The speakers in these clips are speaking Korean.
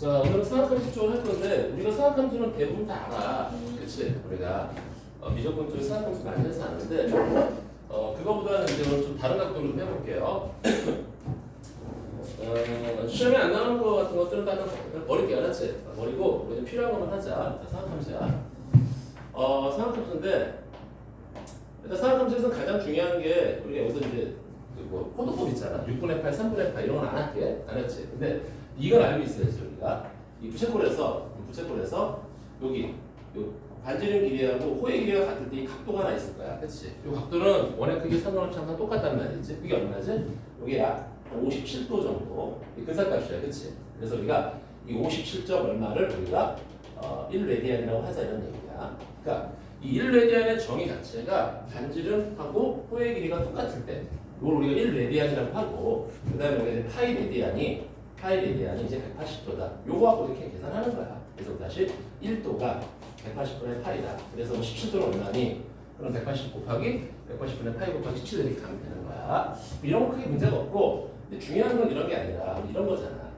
자, 오늘은 사각함수 쪽을 할 건데 우리가 사각함수는 대부분 다 알아. 그치? 우리가 미적분 쪽에 사각함수 많이 해서 아는데 그거보다는 이제 오늘 좀 다른 각도로 좀 해볼게요. 시험에 안 나오는 거 같은 것들은 다 버릴게, 알았지? 버리고 우리 필요한 것만 하자. 자, 사각함수야. 사각함수인데 일단 사각함수에서는 가장 중요한 게 우리가 여기서 이제 뭐 코드법 있잖아. 6분의 8, 3분의 8 이런 건 안 할게. 안 했지? 근데 이걸 알고 있어야지 우리가. 이 부채꼴에서 여기 요 반지름 길이하고 호의 길이가 같을 때 이 각도가 하나 있을 거야. 그치? 이 각도는 원의 크기 상관없이 항상 똑같단 말이지. 이게 얼마지? 이게 약 57도 정도. 이 근사값이야. 그치? 그래서 우리가 이 57점 얼마를 우리가 1레디안이라고 하자 이런 얘기야. 그러니까 이 1레디안의 정의 자체가 반지름하고 호의 길이가 똑같을 때 이걸 우리가 1레디안이라고 하고 그 다음에 여기 파이 레디안이 이제 180도다. 요거 갖고 이렇게 계산하는 거야. 그래서 다시 1도가 180분의 파이다. 그래서 17도는 얼마니? 그럼 180 곱하기 180분의 파이 곱하기 17 이렇게 가면 되는 거야. 이런 거 크게 문제가 없고 근데 중요한 건 이런 게 아니라 이런 거잖아.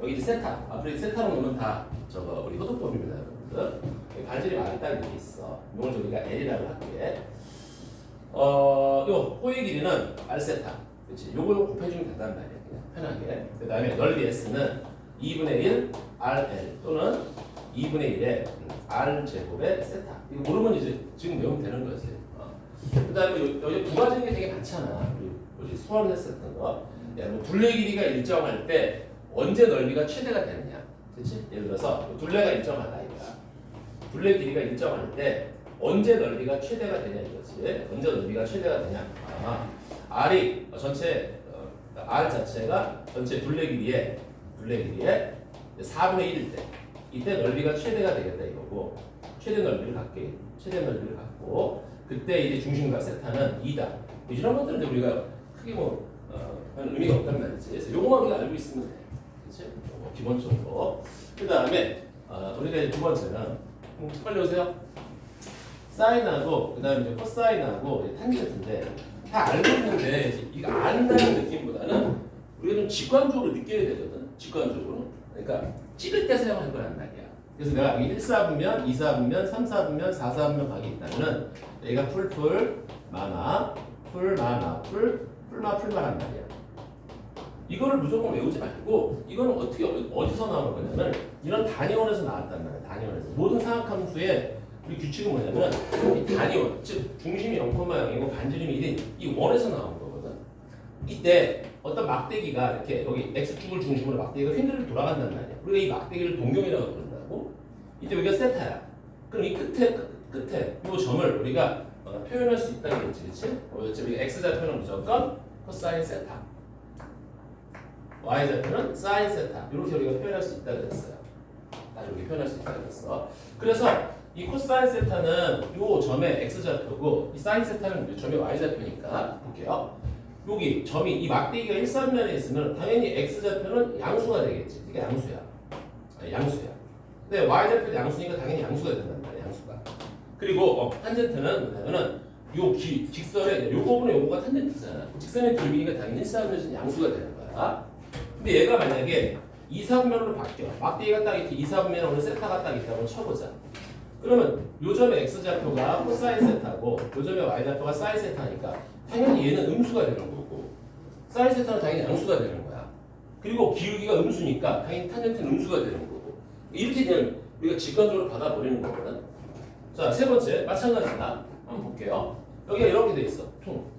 여기 이제 세타. 앞으로 이 세타로 놓으면 다 저거 우리 호도법입니다, 여러분들. 반지름 R이 딱 이렇게 있어. 이걸 우리가 L이라고 할게. 요 호의 길이는 R 세타. 그렇지? 요거 곱해주면 된단 말이야. 그냥 편하게. 그 다음에 넓이 S는 2분의 1 RL 또는 2분의 1의 R 제곱의 세타. 이거 모르면 이제 지금 외우면 되는 거지. 그 다음에 여기 부가적인 게 되게 많잖아. 우리 수학을 했었던 거. 뭐 둘레 길이가 일정할 때 언제 넓이가 최대가 되느냐. 그렇지? 예를 들어서 둘레가 일정하다 이거야. 둘레 길이가 일정할 때 언제 넓이가 최대가 되냐 이거지. 언제 넓이가 최대가 되냐. R이 전체 R 자체가 전체 둘레 길이의 4분의 1일 때 이때 넓이가 최대가 되겠다 이거고 최대 넓이를 갖고 그때 이제 중심각 세타는 2다. 이런 것들은 이제 우리가 크게 뭐 별 의미가 없단 말이지. 그래서 요거만 우리가 알고 있으면 돼. 그렇지? 기본적으로. 그 다음에 우리가 이제 두 번째는 빨리 오세요. 사인하고 그 다음에 이제 코사인하고 탄젠트인데 다 알고 있는데 이거 안다는 느낌보다는 우리가 좀 직관적으로 느껴야 되거든. 직관적으로. 그러니까 찍을 때 사용할 거란 말이야. 그래서 내가 1사분면, 2사분면, 3사분면, 4사분면 각이 있다면은 얘가 풀 마마, 풀마란 말이야. 이거를 무조건 외우지 말고 이거는 어떻게 어디서 나오는 거냐면 이런 단위원에서 나왔단 말이야. 단위원에서 모든 사각함수의 우리 규칙은 뭐냐면 이 단위원, 즉 중심이 0,0이고 반지름이 1인 이 원에서 나오는 거거든. 이때 어떤 막대기가 이렇게 여기 x축을 중심으로 막대기가 횡단을 돌아간단 말이야. 우리가 이 막대기를 동경이라고 부른다고. 이때 여기가 세타야. 그럼 이 끝에 이 점을 우리가 표현할 수 있다는 거지, 그렇지? 우리가 x좌표는 무조건 코사인 세타. y좌표는 사인 세타 이렇게 우리가 표현할 수 있다고 했어요. 이렇게 표현할 수 있다고 했어. 그래서 이 코사인 세타는 이 점의 x좌표고 이 사인 세타는 이 점의 y좌표니까 볼게요. 여기 점이 이 막대기가 일사면에 있으면 당연히 x좌표는 양수가 되겠지. 이게 양수야. 근데 y좌표도 양수니까 당연히 양수가 된단 말이야. 양수가. 그리고 탄젠트는 뭐냐면은 요 직선의 요거분의 요거가 탄젠트잖아. 직선의 길이가 당연히 일사면에서는 양수가 되는 거야. 근데 얘가 만약에 2사분면으로 바뀌어. 막대기가 딱 이렇게 2사분면에 오늘 세타가 딱 있다고 쳐보자. 그러면 요 점의 x좌표가 코사인 세타고 요 점의 y좌표가 사인 세타니까 당연히 얘는 음수가 되는 거고 사인 세타는 당연히 양수가 되는 거야. 그리고 기울기가 음수니까 당연히 탄젠트는 음수가 되는 거고 이렇게 그냥 우리가 직관적으로 받아버리는 거거든. 자, 세 번째 마찬가지다. 한번 볼게요. 여기가 이렇게 돼 있어.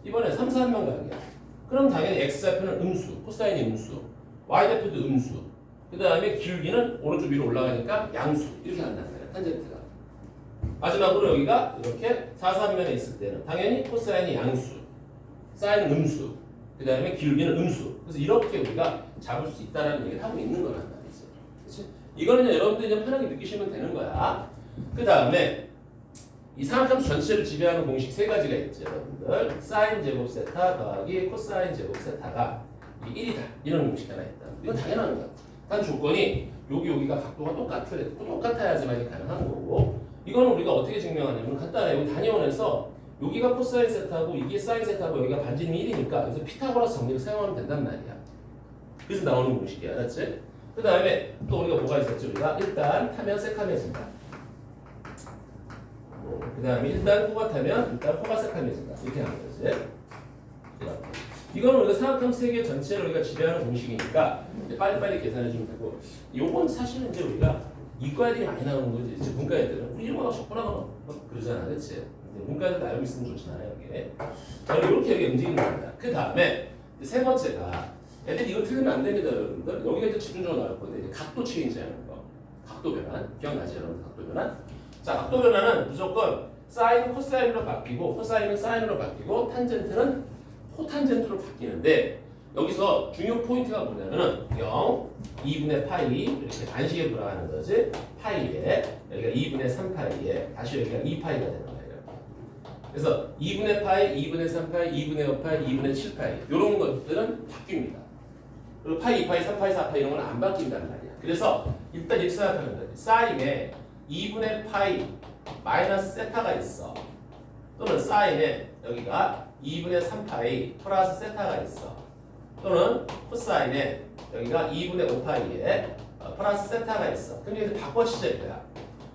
이번에 3, 4면 각이야. 그럼 당연히 x좌표는 음수, 코사인이 음수, y좌표도 음수. 그 다음에 기울기는 오른쪽 위로 올라가니까 양수. 이렇게 한다는 거야. 탄젠트가. 마지막으로 여기가 이렇게 4, 3면에 있을 때는 당연히 코사인이 양수, 사인은 음수, 그 다음에 기울기는 음수. 그래서 이렇게 우리가 잡을 수 있다는 얘기를 하고 있는 거란 말이지. 그렇지? 이거는 여러분들이 좀 편하게 느끼시면 되는 거야. 그 다음에 이 사각함수 전체를 지배하는 공식 세 가지가 있죠, 여러분들. 사인 제곱 세타 더하기 코사인 제곱 세타가 1이다. 이런 공식 하나 있다. 이건 당연한 거야. 단 조건이 여기가 각도가 똑같아야지만 이게 가능한 거고. 이거는 우리가 어떻게 증명하냐면 간단해요. 단위원에서 여기가 코사인 세타고 이게 사인 세타고 여기가 반지름이 1이니까 그래서 피타고라스 정리를 사용하면 된단 말이야. 그래서 나오는 공식이야. 알았지? 그 다음에 또 우리가 뭐가 있었죠? 우리가 일단 타면 새카매진다. 그 다음에 일단 코가 타면 일단 코가 새카매진다. 이렇게 하는 거지. 이렇게. 이거는 우리가 삼각형 세개 전체를 우리가 지배하는 공식이니까 이제 빨리빨리 계산해 주면 되고, 요건 사실은 이제 우리가 이과 애들이 많이 나오는 거지. 이제 문과 애들은 우리 일본하고 적분하고 막 그러잖아, 그렇지? 문과 애들도 알고 있으면 좋잖아요, 이게. 자, 이렇게 여기 움직이는 겁니다. 그 다음에 세 번째가 애들이 이거 틀리면 안 됩니다, 여러분들. 여기가 이제 집중적으로 나올 건데 이제 각도 체인지하는 거, 각도 변환 기억나지, 여러분? 각도 변환. 자, 각도 변환은 무조건 사인은 코사인으로 바뀌고, 코사인은 사인으로 바뀌고, 탄젠트는 코탄젠트로 바뀌는데, 여기서 중요 포인트가 뭐냐면은 0, 2분의 파이 이렇게 반식에 돌아가는 거지. 파이에 여기가 2분의 3파이에 다시 여기가 2파이가 되는 거예요. 그래서 2분의 파이, 2분의 3파이, 2분의 5파이, 2분의 7파이 이런 것들은 바뀝니다. 그리고 파이, 2파이, 3파이, 4파이 이런 건 안 바뀐단 말이야. 그래서 일단 이렇게 생각하는 거지. 사인에 2분의 파이 마이너스 세타가 있어. 또는 사인에 여기가 2분의 3파이 플러스 세타가 있어. 또는 코사인에 여기가 2분의 5파이에 플러스 세타가 있어. 그럼 여기서 바꿔치자 이거야.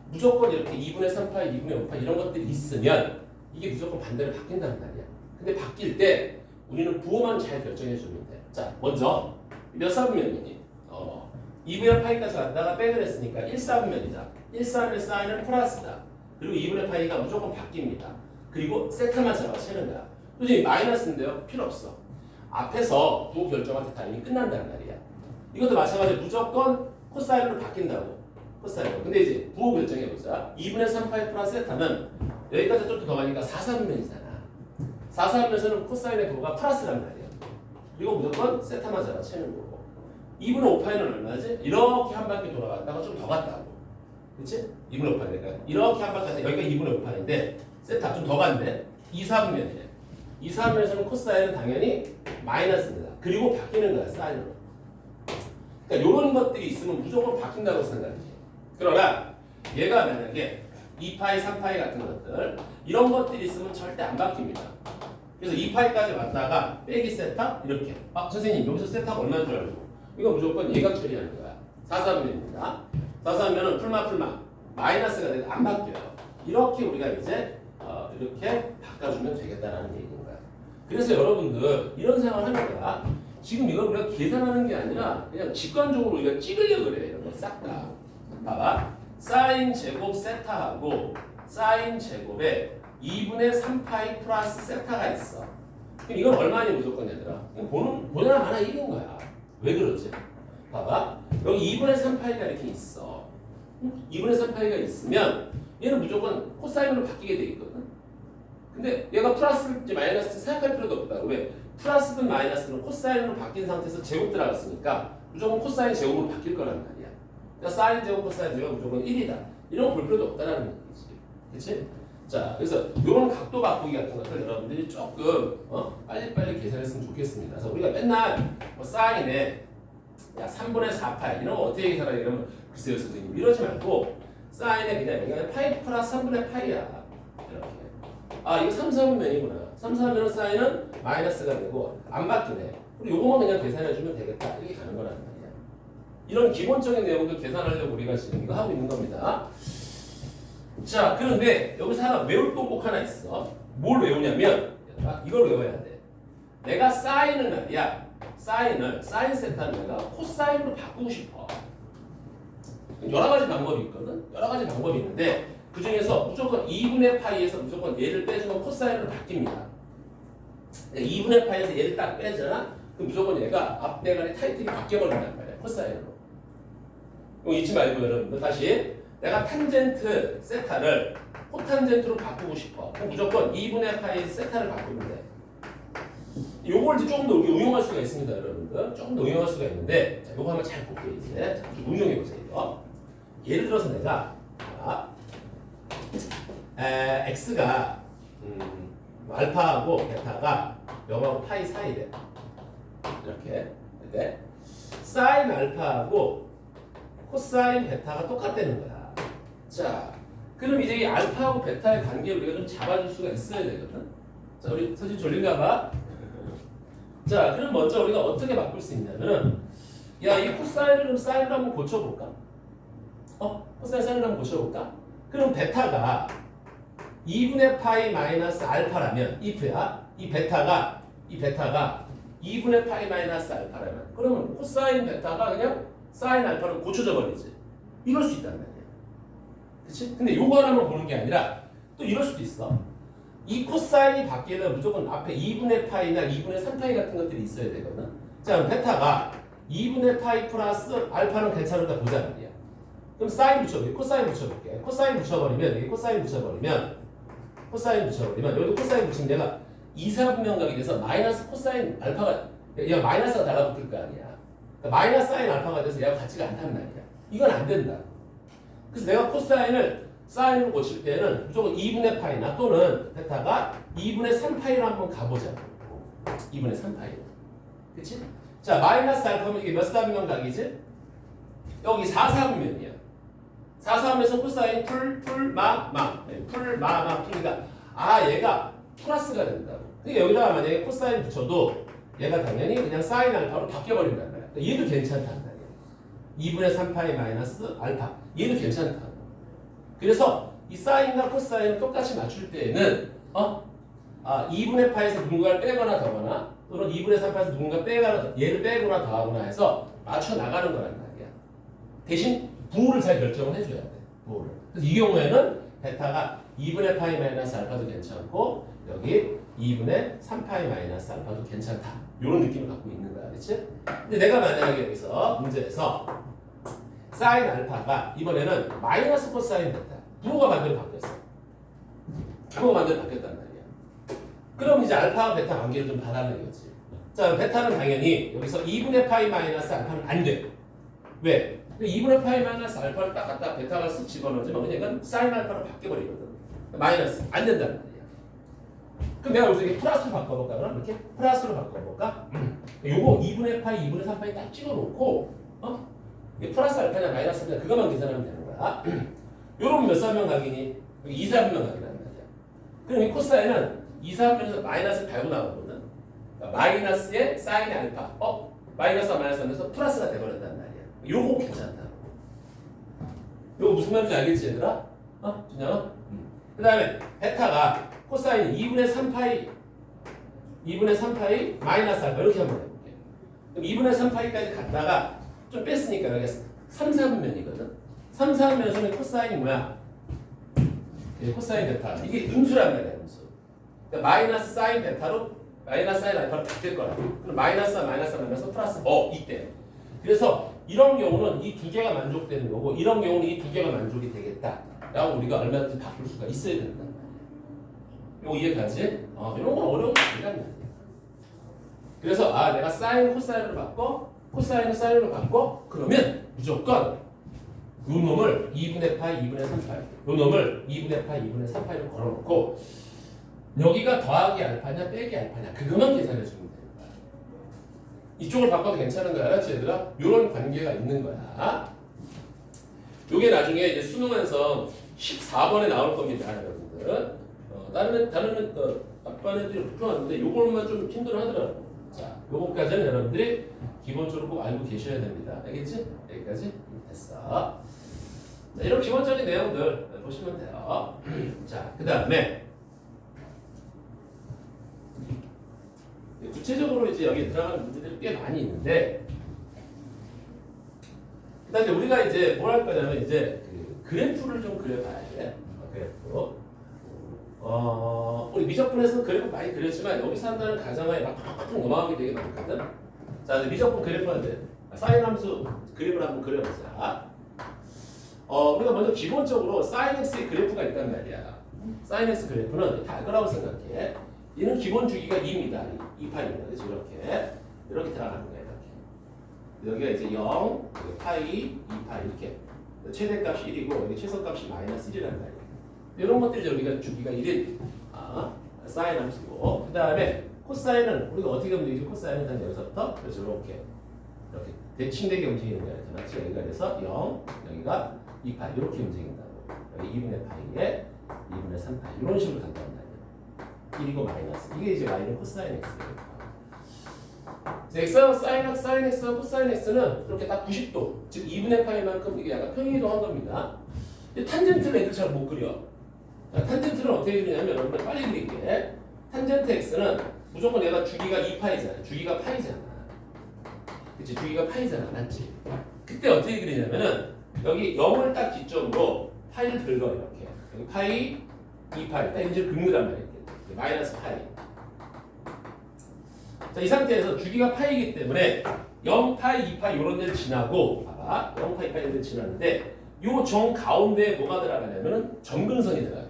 무조건 이렇게 2분의 3파이, 2분의 5파이 이런 것들이 있으면 이게 무조건 반대로 바뀐단 말이야. 근데 바뀔 때 우리는 부호만 잘 결정해 주면 돼. 자, 먼저 몇 사분면이니? 2분의 파이까지 갔다가 백을 했으니까 1사분면이다. 1사분의 사인은 플러스다. 그리고 2분의 파이가 무조건 바뀝니다. 그리고 세타만 잡아 채는 거야. 솔직히 마이너스인데요? 필요 없어. 앞에서 부호 결정할 때 다 이미 끝난다는 말이야. 이것도 마찬가지로 무조건 코사인으로 바뀐다고. 코사인으로. 근데 이제 부호 결정해보자. 2분의 3파이 플러스 세타는 여기까지 좀 더 가니까 4사분면이잖아. 4사분면에서는 코사인의 부호가 플러스란 말이야. 이거 무조건 세타만 잡아 채는 거고. 2분의 5파이는 얼마지? 이렇게 한 바퀴 돌아갔다가 좀 더 갔다고. 그치? 2분의 5파이니까. 이렇게 한 바퀴 갔다가 여기가 2분의 5파이인데 세타 좀 더 갔네. 2사분면이네. 2사분면에서는 코사인은 당연히 마이너스입니다. 그리고 바뀌는 거야, 사인으로. 그러니까 이런 것들이 있으면 무조건 바뀐다고 생각해. 그러나 얘가 만약에 2파이, 3파이 같은 것들 이런 것들이 있으면 절대 안 바뀝니다. 그래서 2파이까지 왔다가 빼기 세타 이렇게. 아, 선생님 여기서 세타가 얼마인 줄 알고? 이거 무조건 예각 처리하는 거야. 4사분면입니다. 4사분면은 풀마 마이너스가 돼도 안 바뀌어요. 이렇게 우리가 이제 이렇게 바꿔주면 되겠다라는 얘기인 거야. 그래서 여러분들 이런 생각을 합니다. 지금 이걸 우리가 계산하는 게 아니라 그냥 직관적으로 우리가 찍으려고 그래. 이런 거 싹 다. 봐봐. 사인 제곱 세타하고 사인 제곱에 2분의 3파이 플러스 세타가 있어. 그럼 이건 얼마니 무조건 얘들아? 보나 마나 1인 거야. 왜 그러지? 봐봐. 여기 2분의 3파이가 이렇게 있어. 2분의 3파이가 있으면 얘는 무조건 코사인으로 바뀌게 돼 있거든. 근데 얘가 플러스인지 마이너스인지 생각할 필요도 없다. 왜? 플러스든 마이너스는 코사인으로 바뀐 상태에서 제곱 들어갔으니까 무조건 코사인 제곱으로 바뀔 거란 말이야. 그러니까 사인 제곱, 코사인 제곱 무조건 1이다. 이런 거 볼 필요도 없다라는 얘기지. 그치? 자, 그래서 이런 각도 바꾸기 같은 것들 여러분들이 조금 빨리빨리 계산했으면 좋겠습니다. 그래서 우리가 맨날 사인에 야 3분의 4파이 이런 거 어떻게 계산하냐 이러면 글쎄요 선생님 이러지 말고 사인에 그냥 파이 플러스 3분의 파이야. 이렇게. 아 이거 3, 4분면이구나. 3, 4분면 사인은 마이너스가 되고 안 바뀌네. 그리고 요거만 그냥 계산해주면 되겠다. 이렇게 가는 거란 말이야. 이런 기본적인 내용들 계산하려고 우리가 지금 이거 하고 있는 겁니다. 자, 그런데 여기서 하나 외울 거 꼭 하나 있어. 뭘 외우냐면 이걸 외워야 돼. 내가 사인을 말이야. 사인 세타를 내가 코사인으로 바꾸고 싶어. 여러 가지 방법이 있거든. 여러 가지 방법이 있는데 그 중에서 무조건 2분의 파이에서 무조건 얘를 빼주면 코사인으로 바뀝니다. 2분의 파이에서 얘를 딱 빼잖아. 그럼 무조건 얘가 앞대간의 타이틀이 바뀌어버린단 말이야. 코사인으로. 이거 잊지 말고 여러분들 다시 내가 탄젠트 세타를 코탄젠트로 바꾸고 싶어. 그럼 무조건 2분의 파이에서 세타를 바꾸면 돼. 요걸 이제 조금 더 응용할 수가 있습니다, 여러분들. 조금 더 응용할 수가 있는데, 자, 요거 한번 잘 볼게요, 이제. 자, 좀 응용해 보세요. 예를 들어서 내가, x가, 알파하고 베타가 0하고 파이 사이래. 이렇게. 근데, 사인 알파하고 코사인 베타가 똑같다는 거야. 자, 그럼 이제 이 알파하고 베타의 관계를 우리가 좀 잡아줄 수가 있어야 되거든. 자, 우리 서진 졸린가 봐. 자, 그럼 먼저 우리가 어떻게 바꿀 수 있냐면은 야, 이 코사인을 사인으로 한번 고쳐볼까? 코사인 사인으로 한번 고쳐볼까? 그럼 베타가 2분의 파이 마이너스 알파라면 if야. 이 베타가 2분의 파이 마이너스 알파라면 그러면 코사인 베타가 그냥 사인 알파로 고쳐져 버리지. 이럴 수 있단 말이야. 그치? 근데 요거 하나만 보는 게 아니라 또 이럴 수도 있어. 이 코사인이 바뀌면 무조건 앞에 2분의 파이나 2분의 3파이 같은 것들이 있어야 되거든. 자, 그럼 베타가 2분의 파이 플러스 알파는 괜찮을까 보자 말이야. 그럼 사인 붙여볼게. 코사인 붙여볼게. 코사인 붙여버리면 여기 코사인 붙여버리면 여기도 코사인 붙이면 내가 2사분면각이 돼서 마이너스 코사인 알파가 얘가 마이너스가 달라붙을 거 아니야. 그러니까 마이너스 사인 알파가 돼서 얘가 같지가 않단 말이야. 이건 안 된다. 그래서 내가 코사인을 사인으로 고칠 때는 무조건 2분의 파이나 또는 베타가 2분의 3파이로 한번 가보자. 2분의 3파이로. 그치? 자, 마이너스 알파면 이게 몇 사분면각이지? 여기 4사분면이야. 4사분면에서 코사인 풀마마 풀이니까 얘가 플러스가 된다고. 그러니까 여기다가 만약에 코사인 붙여도 얘가 당연히 그냥 사인 알파로 바뀌어버린단 말이야. 그러니까 얘도 괜찮단 말이야. 2분의 3파이 마이너스 알파. 얘도 괜찮다. 그래서 이 사인과 코사인을 똑같이 맞출 때에는 2분의 파에서 누군가를 빼거나 더거나 또는 2분의 3파에서 누군가 얘를 빼거나 더하거나 해서 맞춰 나가는 거란 말이야. 대신 부호를 잘 결정을 해줘야 돼. 부호를. 그래서 이 경우에는 베타가 2분의 파이 마이너스 알파도 괜찮고 여기 2분의 3파이 마이너스 알파도 괜찮다. 이런 느낌을 갖고 있는 거야. 그렇지? 근데 내가 만약에 여기서 문제에서 사인 알파가 이번에는 마이너스 코사인 베타 부호가 반대로 바뀌었어. 부호가 반대로 바뀌었단 말이야. 그럼 이제 알파와 베타 관계를 좀 받아내겠지. 자, 베타는 당연히 여기서 2분의 파이 마이너스 알파는 안 돼. 왜? 2분의 파이 마이너스 알파를 딱 갖다 베타가 쓱 집어넣으면 그냥 사인 알파로 바뀌어버리거든. 마이너스 안 된단 말이야. 그럼 내가 여기서 플러스로 바꿔볼까? 그럼 이렇게 플러스로 바꿔볼까? 요거 2분의 파이, 2분의 3파이 딱 찍어놓고 플러스 알파냐 마이너스 알파냐 그것만 계산하면 되는 거야. 요런 몇 사분면각이니? 2사분면각이란 말이야. 그럼 이 코사인은 2사분면에서 마이너스 달고 나오거든. 그러니까 마이너스의 사인 알파. 마이너스와 마이너스 하면서 플러스가 돼버린단 말이야. 요거 괜찮다. 요거 무슨 말인지 알겠지 얘들아? 진짜? 그 다음에 베타가 코사인 2분의 3파이 마이너스 알파 이렇게 한번 해볼게. 그럼 2분의 3파이까지 갔다가 좀 뺐으니까 여기가 3사분면이거든. 3사분면에서는 코사인이 뭐야? 코사인 베타. 이게 음수란 말이야, 음수. 그러니까 마이너스 사인 베타로 마이너스 사인 알파로 바뀔 거라고. 그럼 마이너스와 마이너스 플러스 이때. 그래서 이런 경우는 이 두 개가 만족되는 거고 이런 경우는 이 두 개가 만족이 되겠다. 라고 우리가 얼마든지 바꿀 수가 있어야 된단 말이야. 이거 이해가지? 이런 건 어려운 거 아니란 말이야. 그래서 내가 사인 코사인으로 바꿔 코사인을 사인으로 바꿔 그러면 무조건 요 놈을 2분의 파이 2분의 3파이 요 놈을 2분의 파이 2분의 3파이로 걸어놓고 여기가 더하기 알파냐 빼기 알파냐 그것만 계산해 주면 되는 거야. 이쪽을 바꿔도 괜찮은 거야. 알았지 얘들아? 요런 관계가 있는 거야. 요게 나중에 이제 수능에서 14번에 나올 겁니다 여러분들. 다른 아빠 애들이 불편한데 요걸만 좀 힘들어 하더라고. 자, 요거까지는 여러분들이 기본적으로 꼭 알고 계셔야 됩니다. 알겠지? 여기까지 됐어. 자, 이런 기본적인 내용들 보시면 돼요. 자, 그 다음에 구체적으로 이제 여기 들어가는 문제들이 꽤 많이 있는데, 그다음에 우리가 이제 뭘 할 거냐면 이제 그 그래프를 좀 그려봐야 돼. 그래프. 우리 미적분에서는 그래프 많이 그렸지만 여기서 한다는 가정하에 막 팍팍 넘어가는 게 되게 많거든. 자, 미적분 그래프인데 사인 함수 그래프를 한번 그려보자. 우리가 먼저 기본적으로 사인 x의 그래프가 있단 말이야. 사인 x 그래프는 다 거라고 생각해. 얘는 기본 주기가 2입니다. 2파입니다. 그래서 이렇게 들어가는 거야. 이렇게. 여기가 이제 0, 파이, 2파 이렇게. 최대값이 1이고 여기 최소값이 마이너스 1이란 말이야. 이런 것들이 여기가 주기가 1인 사인 함수고, 그 다음에 코사인은 우리가 어떻게 하면 되지? 코사인은 단 여기서부터 그래서 이렇게 대칭되게 움직이는 거야. 맞지? 여기가 그래서 0, 여기가 2파 이렇게 움직인다고. 여기 2분의 파이에 2분의 3파 이런 식으로 간단 말이야. 1이고 마이너스. 이게 이제 y는 코사인 x거든요. x하고 sin x하고 cos x는 이렇게 딱 90도, 즉 2분의 파이만큼 이게 약간 평행이동한 겁니다. 근데 탄젠트를 애들 잘 못 그려. 자, 탄젠트는 어떻게 그리냐면 여러분들 빨리 그릴게. 탄젠트 x는 무조건 얘가 주기가 2파이잖아. 주기가 파이잖아. 그치? 주기가 파이잖아. 맞지? 그때 어떻게 그리냐면은 여기 0을 딱 기점으로 파이를 긁어 이렇게. 여기 파이, 2파이. 딱 이제 긁는단 말이야. 마이너스 파이. 자, 이 상태에서 주기가 파이기 때문에 0파이, 2파이 이런 데를 지나고 봐봐. 0파이, 2파이 이런 데를 지나는데 요 정 가운데에 뭐가 들어가냐면은 점근선이 들어가.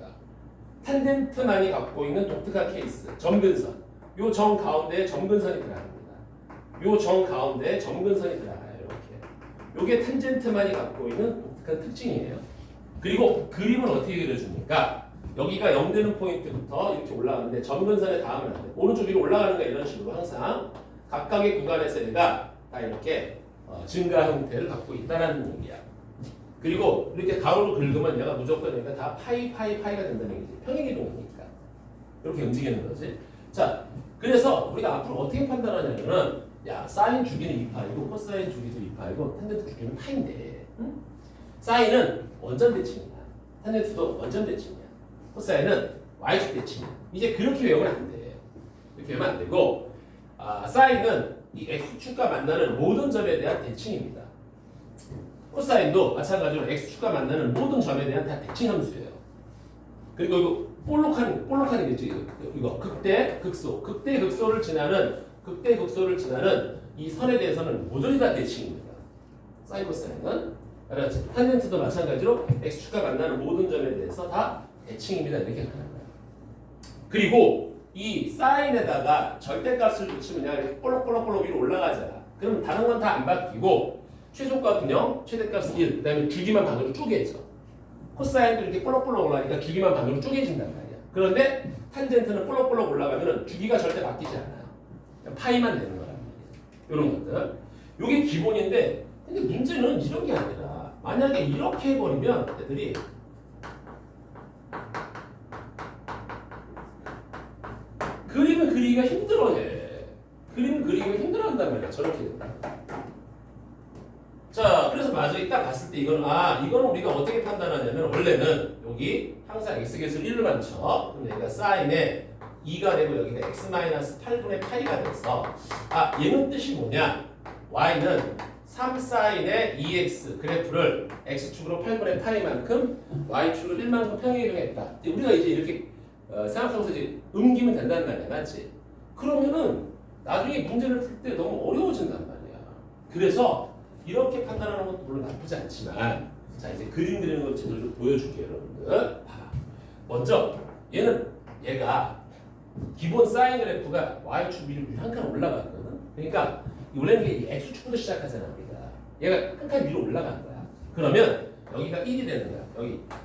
탄젠트만이 갖고 있는 독특한 케이스. 점근선. 요 정 가운데에 점근선이 들어갑니다. 요 정 가운데에 점근선이 들어가요. 이렇게. 요게 탄젠트만이 갖고 있는 독특한 특징이에요. 그리고 그림은 어떻게 그려줍니까? 여기가 0 되는 포인트부터 이렇게 올라가는데 점근선에 닿으면 안 돼. 오른쪽 위로 올라가는 거 이런 식으로 항상 각각의 구간에서 얘가 다 이렇게 증가 형태를 갖고 있다는 얘기야. 그리고 이렇게 가로로 긁으면 얘가 무조건 얘가 다 파이가 된다는 얘기지. 평행이동이니까. 이렇게 움직이는 거지. 자, 그래서 우리가 앞으로 어떻게 판단하냐면은 야, 사인 주기는 2파이고 코사인 주기도 2파이고 탄젠트 주기는 파인데 사인은 원전 대칭이야. 탄젠트도 원전 대칭이야. 코사인은 y축 대칭이야. 이제 그렇게 외우면 안 돼. 이렇게 외우면 안 되고 사인은 이 x축과 만나는 모든 점에 대한 대칭입니다. 코사인도 마찬가지로 x축과 만나는 모든 점에 대한 다 대칭 함수예요. 그리고 이거 볼록한 게 있죠. 이거 극대, 극소를 지나는 이 선에 대해서는 모조리 다 대칭입니다. 사인 코사인은 알았지? 탄젠트도 마찬가지로 x축과 만나는 모든 점에 대해서 다 대칭입니다. 이렇게 가는 거예요. 그리고 이 사인에다가 절대값을 붙이면 그냥 이렇게 볼록볼록 위로 올라가잖아. 그럼 다른 건 다 안 바뀌고 최소값은 0, 최대값은 1, 그 다음에 주기만 반으로 쪼개져. 코사인도 이렇게 볼록볼록 올라가니까 주기만 반으로 쪼개진단 말이야. 그런데 탄젠트는 볼록볼록 올라가면 주기가 절대 바뀌지 않아요. 그냥 파이만 되는 거란 말이야. 이런 것들. 이게 기본인데 근데 문제는 이런 게 아니라 만약에 이렇게 해버리면 애들이 그림을 그리기가 힘들어해. 그림을 그리기가 힘들어한단 말이야. 저렇게 된다. 자, 그래서 맞아. 딱 봤을 때 이거는 우리가 어떻게 판단하냐면 원래는 여기 항상 x개수를 1로만 쳐. 그럼 얘가 사인에 2가 되고 여기가 x-8분의 파이가 돼서 얘는 뜻이 뭐냐? y는 3사인의 2x 그래프를 x축으로 8분의 파이만큼 y축으로 1만큼 평행이동했다. 우리가 이제 이렇게 생각하면서 이제 옮기면 된다는 말이야. 맞지? 그러면은 나중에 문제를 풀 때 너무 어려워진단 말이야. 그래서 이렇게 판단하는 것도 물론 나쁘지 않지만 자 이제 그림 그리는 걸 제대로 좀 보여줄게요. 여러분들 봐봐. 먼저 얘가 기본 사인 그래프가 y축 위로 한 칸 올라갔거든. 그러니까 원래는 이게 x축부터 시작하잖아. 우리가 얘가 한 칸 위로 올라간 거야. 그러면 여기가 1이 되는 거야.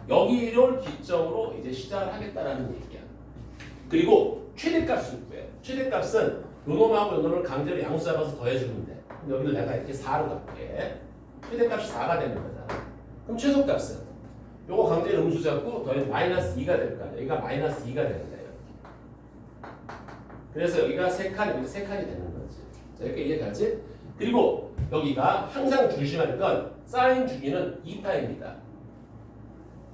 여기를 기점으로 이제 시작을 하겠다라는 얘기야. 그리고 최대값을 구해. 최대값은 요놈하고 요놈을 강제로 양수 잡아서 더해주면 돼. 그럼 여기를 내가 이렇게 4로 갈게. 최대값이 4가 되는 거잖아. 그럼 최소값은 요거 강제로 음수 잡고 더해서 마이너스 2가 될 거 아니야. 여기가 마이너스 2가 되는 거야. 그래서 여기가 3칸, 여기가 3칸이 되는 거지. 자, 이렇게 이해가지? 그리고 여기가 항상 조심할 건 사인 주기는 2파입니다.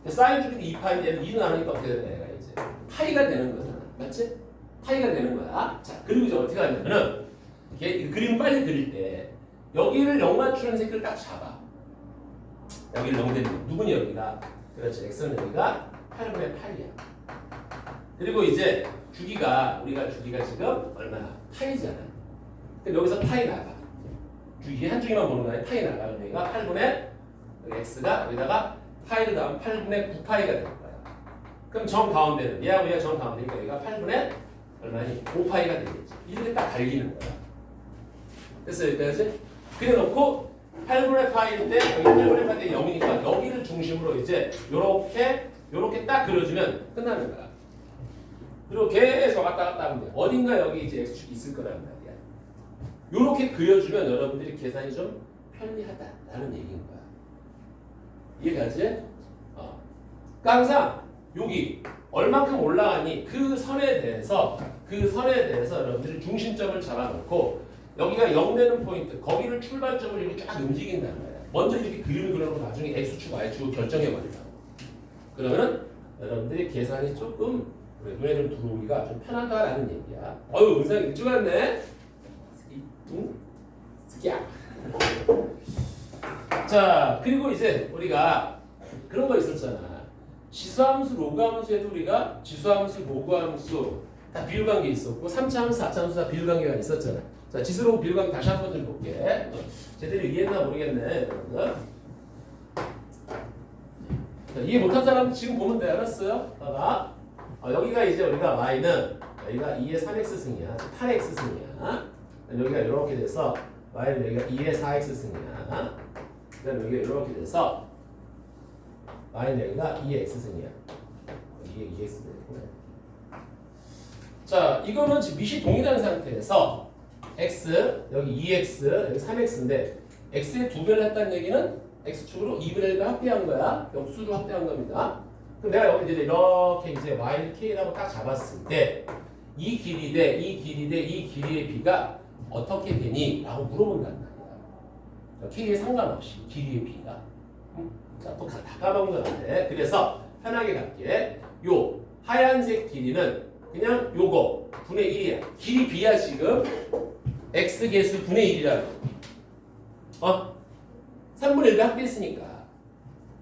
사인 주기도 2파인데 2는 나누니까 어떻게 되냐 얘가 이제 파이가 되는 거잖아. 맞지? 파이가 되는 거야. 자, 그리고 이제 어떻게 하냐면은 이렇게 그림 빨리 그릴 때 여기를 0 맞추는 새끼를 딱 잡아. 여기를 0 되는 거. 누구니 여기가? 그렇지. x는 여기가 8분의 8이야. 그리고 이제 우리가 주기가 지금 얼마나? 파이잖아. 그럼 여기서 파이 나가. 주기 한 주기만 보는 거 아니야. 파이 나가. 그럼 여기가 8분의 x가 여기다가 파이를 더하면 8분의 9파이가 될 거야. 그럼 정 가운데는 얘가 정 가운데니까 여기가 8분의 얼마니? 5파이가 되겠지. 이렇게 딱 갈기는 거야. 됐어 여기까지? 그래 놓고 8분의 파이인데 여기 8분의 파이 때 0이니까 여기를 중심으로 이제 요렇게 딱 그려주면 끝나는 거야. 그리고 계속 왔다 갔다 하면 돼. 어딘가 여기 이제 x축이 있을 거란 말이야. 요렇게 그려주면 여러분들이 계산이 좀 편리하다라는 얘기인 거야. 이해가지? 그러니까 항상 여기 얼만큼 올라가니 그 선에 대해서 여러분들이 중심점을 잡아놓고 여기가 0 되는 포인트, 거기를 출발점을 이렇게 쫙 움직인단 말이야. 먼저 이렇게 그림을 그려놓고 나중에 X축, Y축을 결정해버린다고. 그러면은 여러분들이 계산이 조금 눈에 좀 들어오기가 좀 편하다라는 얘기야. 어휴, 은상이 일찍 왔네? 응? 스키야. 자, 그리고 이제 우리가 그런 거 있었잖아. 지수함수, 로그함수에도 우리가 지수함수, 로그함수 다 비율관계 있었고 3차 함수, 4차 함수 다 비율관계가 있었잖아. 자, 지수, 로그 비율관계 다시 한 번 좀 볼게. 제대로 이해했나 모르겠네. 자, 이해 못한 사람 지금 보면 돼. 알았어요? 봐봐. 여기가 이제 우리가 y는 여기가 2의 3x 승이야. 8x 승이야. 여기가 이렇게 돼서 y는 여기가 2의 4x 승이야. 그다음 여기가 이렇게 돼서 y는 여기가 2의 x 승이야. 2의 2x 되겠구나. 자, 이거는 지금 밑이 동일한 상태에서 x 여기 2x 여기 3x인데 x의 2배를 했다는 얘기는 x축으로 2분의 1을 확대한 거야. 역수로 확대한 겁니다. 그럼 내가 여기 이제 이렇게 이제 y를 k라고 딱 잡았을 때 이 길이 대 이 길이 대 이 길이의 비가 어떻게 되니? 라고 물어본단 말이야. k에 상관없이 길이의 비가. 자, 또 다 까먹은 건 안 돼. 그래서 편하게 갈게. 요 하얀색 길이는 그냥 요거 분의 1이야. 길이 b야 지금. x 개수 분의 1이라고. 3분의 1을 합했으니까.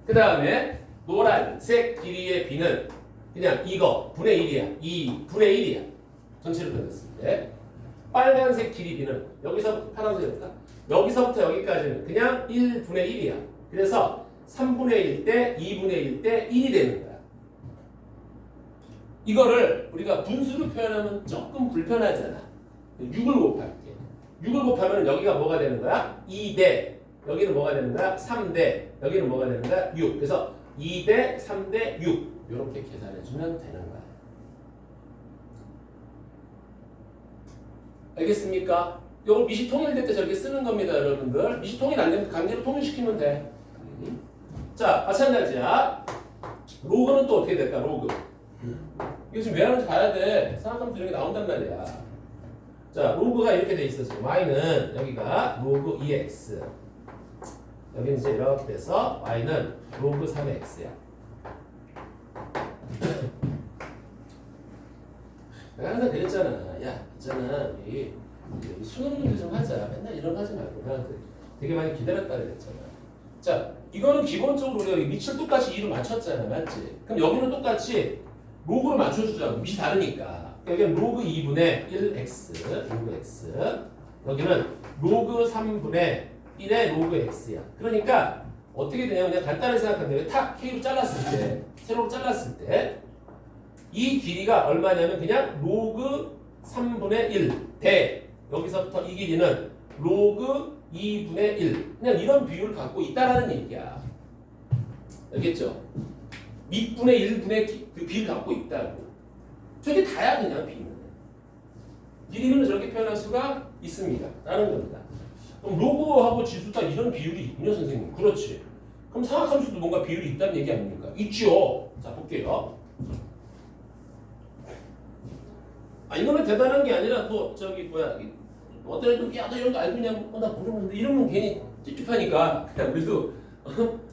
그 다음에 노란색 길이의 b는 그냥 이거 분의 1이야. 2 분의 1이야. 전체를 변했을 때. 빨간색 길이 b는 여기서 파란색이었다. 여기서부터 여기까지는 그냥 1분의 1이야. 그래서 3분의 1 대 2분의 1 대 1이 되는 거야. 이거를 우리가 분수로 표현하면 조금 불편하잖아. 6을 곱할게. 6을 곱하면 여기가 뭐가 되는 거야? 2대 여기는 뭐가 되는 거야? 3대 여기는 뭐가 되는 거야? 6. 그래서 2대 3대 6 이렇게 계산해주면 되는 거야. 알겠습니까? 이걸 미시 통일될 때 저렇게 쓰는 겁니다, 여러분들. 미시 통일 안 되면 강제로 통일시키면 돼. 자, 마찬가지야. 로그는 또 어떻게 될까? 로그. 이거 지금 왜 하는지 봐야 돼. 사각함수 이런 게 나온단 말이야. 자, 로그가 이렇게 돼 있어. 지금 y는 여기가 로그 2x. 여기는 이제 이렇게 돼서 y는 로그 3x야. 내가 항상 그랬잖아. 야, 있잖아. 우리 수능 문제 좀 하자. 맨날 이런 거 하지 말고. 나한테 되게 많이 기다렸다 그랬잖아. 자, 이거는 기본적으로 우리가 밑을 똑같이 2로 맞췄잖아. 맞지? 그럼 여기는 똑같이 로그로 맞춰주자고. 밑이 다르니까. 여기는 로그 2분의 1x, 로그 x. 여기는 로그 3분의 1의 로그 x야. 그러니까 어떻게 되냐면 그냥 간단하게 생각하면 탁 k로 잘랐을 때, 세로로 잘랐을 때 이 길이가 얼마냐면 그냥 로그 3분의 1 대 여기서부터 이 길이는 로그 2분의 1 그냥 이런 비율을 갖고 있다라는 얘기야. 알겠죠? 밑분의 1분의 그 비율을 갖고 있다고. 저게 다야 그냥 비는. 길이는 저렇게 표현할 수가 있습니다. 라는 겁니다. 그럼 로그하고 지수 다 이런 비율이 있군요, 선생님. 그렇지. 그럼 사각함수도 뭔가 비율이 있다는 얘기 아닙니까? 있죠. 자, 볼게요. 이거는 대단한 게 아니라 또 저기 뭐야 어떤 애들 야너 이런 거 알고 있냐 나 모르는데 이러면 괜히 찝찝하니까 그냥 우리도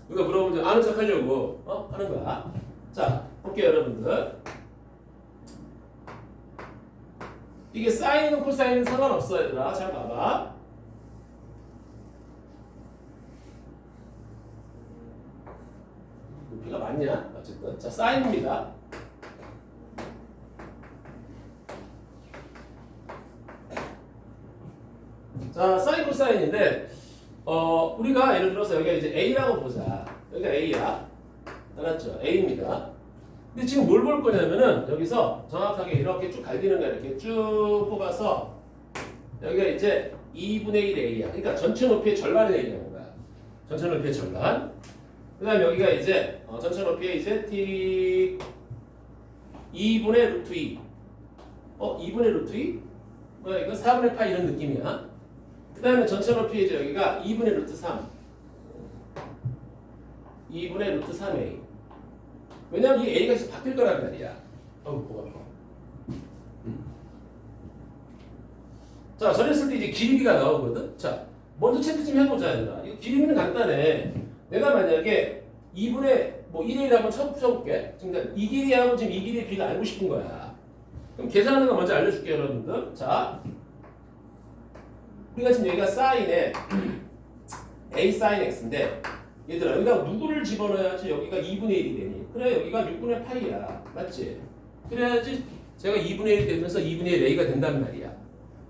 누가 물어보면 아는 척 하려고 하는 거야. 자, 볼게요 여러분들. 이게 사인은 코사인은 상관없어 얘들아. 잘 봐봐. 높이가 맞냐? 어쨌든 자, 사인입니다. 자, 사인 코사인인데 우리가 예를 들어서 여기가 이제 A라고 보자. 여기가 A야. 알았죠? A입니다. 근데 지금 뭘 볼 거냐면은 여기서 정확하게 이렇게 쭉 갈기는 거야. 이렇게 쭉 뽑아서 여기가 이제 2분의 1 A야. 그러니까 전체 높이의 절반을 얘기하는 거야. 전체 높이의 절반. 그 다음에 여기가 이제 전체 높이의 이제 T 2분의 루트 2. 2분의 루트 2? 뭐야 이거 4분의 파이 이런 느낌이야. 그 다음에 전체 높이 이제 여기가 2분의 루트 3 2분의 루트 3a. 왜냐면 이 a가 계속 바뀔 거란 말이야. 뭐가 자, 저랬을 때 이제 길이가 나오거든. 자, 먼저 체크 좀 해보자, 얘들아. 이거 길이는 간단해. 내가 만약에 2분의 뭐 1에 1 한번 쳐볼게. 그러니까 이 길이하고 지금 이 길이의 비를 알고 싶은 거야. 그럼 계산하는 거 먼저 알려줄게요, 여러분들. 자, 우리가 지금 여기가 사인에 a sin x인데, 얘들아, 여기다 누구를 집어넣어야지 여기가 2분의 1이 되니? 그래, 여기가 6분의 파이야. 맞지? 그래야지 제가 2분의 1이 되면서 2분의 1 a가 된단 말이야.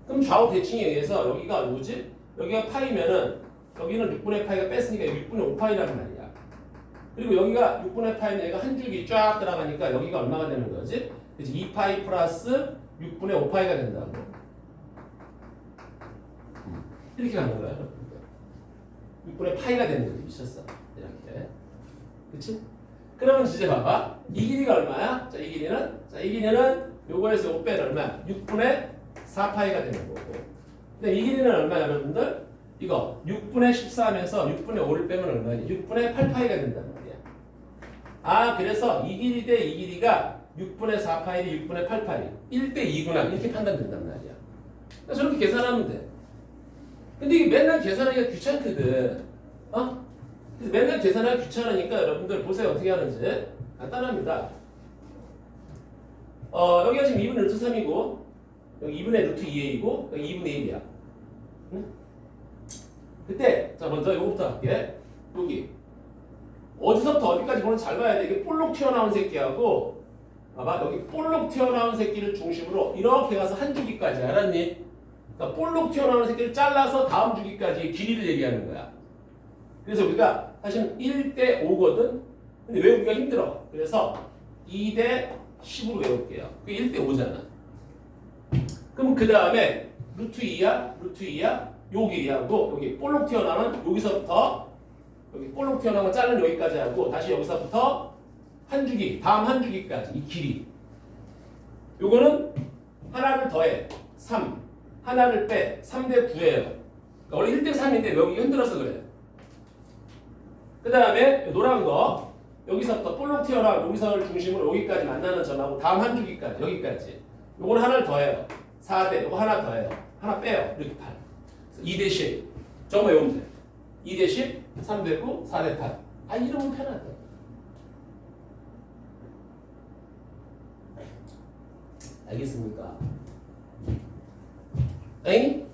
그럼 좌우 대칭에 의해서 여기가 뭐지? 여기가 파이면은 여기는 6분의 파이가 뺐으니까 6분의 5파이란 말이야. 그리고 여기가 6분의 파이는 얘가 한 줄기 쫙 들어가니까 여기가 얼마가 되는 거지? 그래서 2파이 플러스 6분의 5파이가 된다고. 이렇게 가는 거야. 6분의 파이가 되는 거지. 미쳤어. 이렇게. 그치? 그러면 이제 봐봐. 이 길이가 얼마야? 자, 이 길이는 요거에서 요 빼면 얼마야? 6분의 4파이가 되는 거고. 근데 이 길이는 얼마야, 여러분들? 이거 6분의 14하면서 6분의 5를 빼면 얼마니? 6분의 8파이가 된단 말이야. 아, 그래서 이 길이 대 이 길이가 6분의 4파이 대 6분의 8파이 1대 2구나 이렇게 판단된단 말이야. 그러니까 저렇게 계산하면 돼. 근데 이게 맨날 계산하기가 귀찮거든. 어? 그래서 맨날 계산하기 귀찮으니까 여러분들 보세요. 어떻게 하는지. 간단합니다. 여기가 지금 2분의 루트 3이고 여기 2분의 루트 2a이고 여기 2분의 1이야. 응? 그때 자 먼저 이거부터 할게. 여기 어디서부터 어디까지 보면 잘 봐야 돼. 이게 볼록 튀어나온 새끼하고 봐봐 여기 볼록 튀어나온 새끼를 중심으로 이렇게 가서 한 주기까지 알았니? 그러니까 볼록 튀어나오는 새끼를 잘라서 다음 주기까지 길이를 얘기하는 거야. 그래서 우리가 사실은 1대 5거든. 근데 외우기가 힘들어. 그래서 2대 10으로 외울게요. 그게 1대 5잖아. 그럼 그 다음에 루트 2야? 요 길이하고 여기 볼록 튀어나오는 여기서부터 여기 볼록 튀어나온 거 자른 여기까지 하고 다시 여기서부터 한 주기, 다음 한 주기까지 이 길이. 요거는 하나를 더해 3, 하나를 빼 3대 9예요. 그러니까 원래 1대 3인데 여기가 흔들어서 그래. 그 다음에 노란 거 여기서부터 볼록 튀어나온 여기서를 중심으로 여기까지 만나는 점하고 다음 한 주기까지 여기까지. 요거는 하나를 더해요. 4대, 요거 하나 더해요. 하나 빼요. 이렇게 8. 2대 10. 저거 외우면 돼. 2대 10, 3대 9, 4대 8. 아, 이러면 편하다. 알겠습니까? 에잉?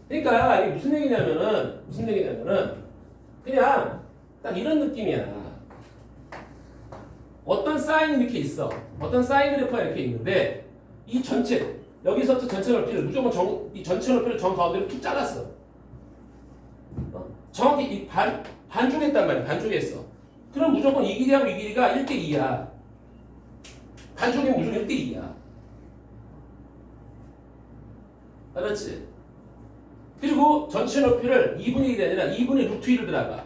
그러니까 이게 무슨 얘기냐면은 그냥 딱 이런 느낌이야. 어떤 사인이 이렇게 있어. 어떤 사인 그래프가 이렇게 있는데 이 전체 여기서부터 전체 넓이를 무조건 이 전체 넓이를 정 가운데로 툭 잘랐어. 정확히 이 반쪽에 했단 말이야. 반쪽에 했어. 그럼 무조건 이 길이하고 이 길이가 1대 2야. 반쪽에 무조건 1대 2야. 알았지? 그리고 전체 높이를 2분의 1이 아니라 2분의 루트 2를 들어가.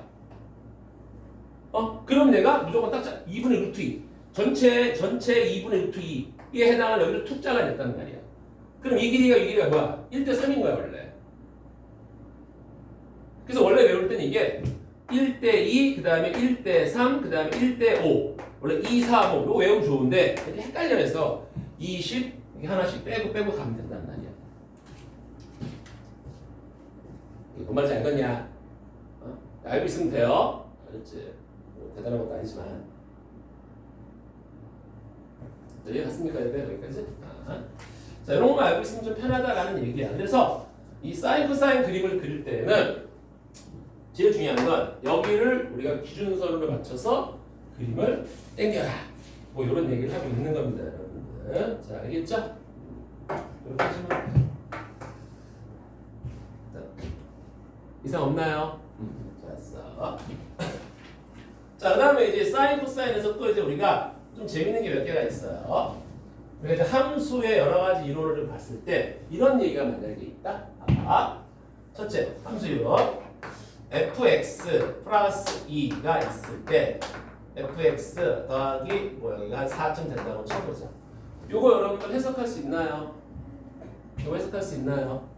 그럼 내가 무조건 딱 2분의 루트 2. 전체 2분의 루트 2. 이에 해당하는 여기를 툭 잘라냈단 말이야. 그럼 이 길이가 뭐야? 1대 3인 거야, 원래. 그래서 원래 외울 때는 이게 1대 2, 그 다음에 1대 3, 그 다음에 1대 5. 원래 2, 4, 5. 이거 외우면 좋은데, 이렇게 헷갈려 해서 20, 이렇게 하나씩 빼고 가면 된단 말이야. 뭔 말인지 알겠냐? 알고 있으면 돼요. 알았지? 뭐 대단한 것도 아니지만. 이해 갔습니까? 여기까지? 자, 이런 것만 알고 있으면 좀 편하다라는 얘기야. 그래서 이 사인, 코사인 그림을 그릴 때는 제일 중요한 건 여기를 우리가 기준선으로 맞춰서 그림을 당겨라. 뭐 이런 얘기를 하고 있는 겁니다, 여러분들. 자, 알겠죠? 이렇게 하시면 돼요. 이상 없나요? 좋았어. 자, 그 다음에 이제 사인, 코사인에서 또 이제 우리가 좀 재밌는 게 몇 개가 있어요. 그러니까 이제 함수의 여러 가지 이론을 좀 봤을 때 이런 얘기가 만약에 있다. 아, 첫째, 함수 이론. fx 플러스 2가 있을 때 fx 더하기 뭐 여기가 한 4쯤 된다고 쳐보자. 요거 여러분들 해석할 수 있나요? 요거 해석할 수 있나요?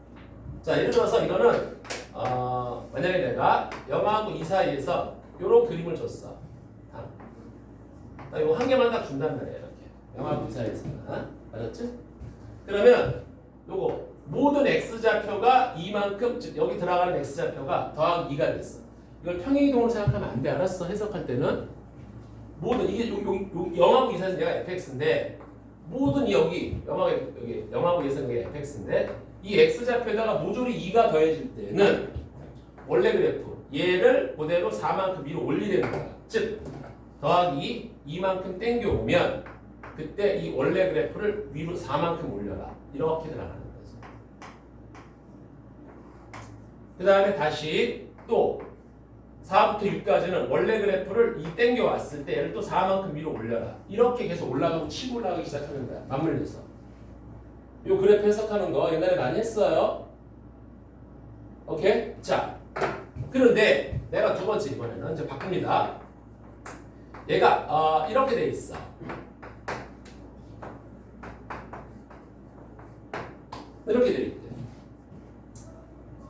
자, 예를 들어서 이거는 만약에 내가 0하고 2 사이에서 요런 그림을 줬어. 이거 한 개만 딱 준단 말이에요. 이렇게 0하고 2 사이에서는. 알았지? 그러면 요거 모든 x좌표가 이만큼 즉 여기 들어가는 x좌표가 더하기 2가 됐어. 이걸 평행이동으로 생각하면 안 돼. 알았어? 해석할 때는 모든 이게 여기 0하고 2사에서 얘가 fx인데 모든 여기 0하고 2에서 여기 fx인데 이 x좌표에다가 모조리 2가 더해질 때는 원래 그래프 얘를 그대로 4만큼 위로 올리려는 거야. 즉 더하기 2만큼 땡겨오면 그때 이 원래 그래프를 위로 4만큼 올려라. 이렇게 들어가는 거지. 그 다음에 다시 또 4부터 6까지는 원래 그래프를 2 땡겨왔을 때 얘를 또 4만큼 위로 올려라. 이렇게 계속 올라가고 치고 올라가기 시작하는 거야. 맞물려서. 이 그래프 해석하는 거 옛날에 많이 했어요. 오케이? 자, 그런데 내가 두 번째 이번에는 이제 바꿉니다. 얘가 이렇게 돼 있어. 이렇게 돼 있대.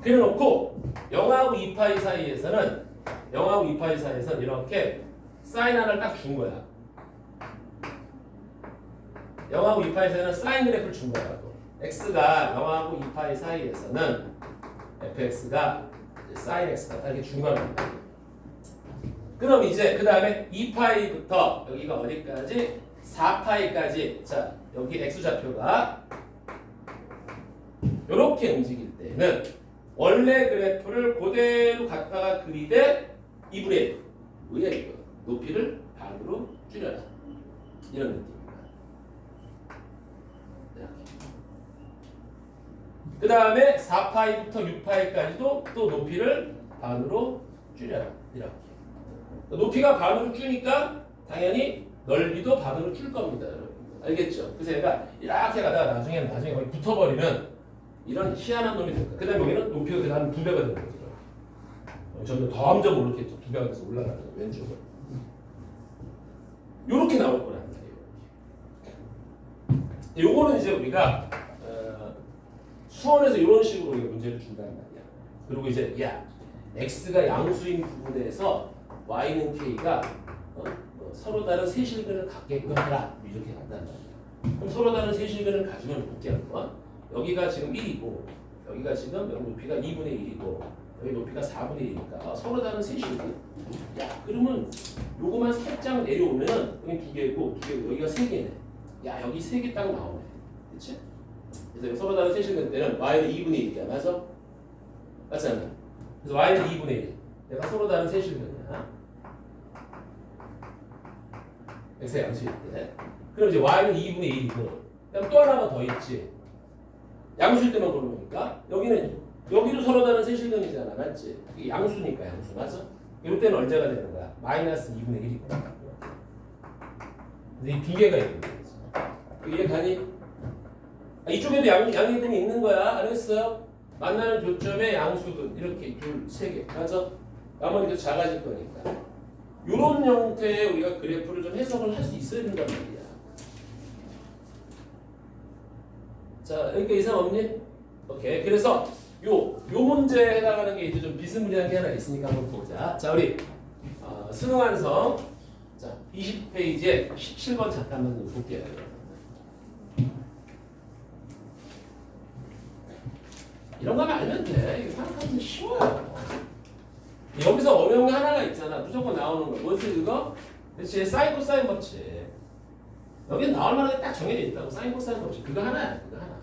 그래놓고 0하고 2파이 사이에서는 0하고 2파이 사이에서는 이렇게 사인 하나를 딱 준 거야. 0하고 2파이 사이에는 사인 그래프를 준 거라고. x가 0하고 2파이 사이에서는 fx가 사인 x가 딱 이렇게 준 거랍니다. 그럼 이제 그 다음에 2파이부터 여기가 어디까지? 4파이까지. 자, 여기 x좌표가 이렇게 움직일 때는 원래 그래프를 그대로 갖다가 그리되 2분의 1. 뭐야 이거? 높이를 반으로 줄여라. 이런 느낌입니다. 그 다음에 4파이부터 6파이까지도 또 높이를 반으로 줄여라. 이렇게. 높이가 반으로 줄니까 당연히 넓이도 반으로 줄 겁니다. 여러분. 알겠죠? 그래서 얘가 이렇게 가다가 나중에 거의 붙어버리는 이런 희한한 놈이 될까. 그 다음에 여기는 높이가 그 다음 2배가 되는 거죠. 점점 점점 올라겠죠. 2배가 돼서 올라가는 거예요. 왼쪽으로. 요렇게 나올 거란 말이에요. 요거는 이제 우리가 수원에서 이런 식으로 우리가 문제를 준단 말이야. 그리고 이제 x가 양수인 부분에서 y는 k가 서로 다른 세실근을 갖게끔 해라. 이렇게 간단 말이야. 그럼 서로 다른 세실근을 가지면 볼게 한번. 여기가 지금 1이고 여기가 지금 여기 높이가 2분의 1이고 여기 높이가 4분의 1이니까 서로 다른 세실근. 그러면 요거만 살짝 내려오면은 여기 2개고 2개고 여기가 3개네. 여기 3개 딱 나오네. 그치? 그래서 서로 다른 세실근 때는 y는 2분의 1이야. 맞아? 맞지 않나? 그래서 y는 2분의 1. 내가 서로 다른 세실근이야. x의 양수일 때. 그럼 이제 y는 2분의 1이고 그다음 또 하나가 더 있지. 양수일 때만 보는 거니까 여기도 서로 다른 세실근이잖아. 맞지? 이게 양수니까 양수. 맞아? 이럴 때는 언제가 되는 거야? 마이너스 2분의 1이고. 근데 이 두 개가 있는 거지. 이해 가니? 이쪽에도 양의근이 있는 거야. 알겠어요? 만나는 교점에 양수근 이렇게 둘, 세 개. 맞아? 나머지 계속 작아질 거니까. 이런 형태의 우리가 그래프를 좀 해석을 할 수 있어야 된단 말이야. 자, 그러니까 이상 없니? 오케이. 그래서 요 문제에 해당하는 게 이제 좀 비스무리한 게 하나 있으니까 한번 보자. 자, 우리 수능 완성. 자, 20페이지에 17번 잠깐만 볼게요. 이런 거 하면 알면 돼. 이거 생각하면 쉬워요. 여기서 어려운 거 하나가 있잖아. 무조건 나오는 거. 뭐지 그거? 그렇지. 사인 코사인 법칙. 여기 나올 만한 게 딱 정해져 있다고. 사인 코사인 법칙. 그거 하나야. 그거 하나.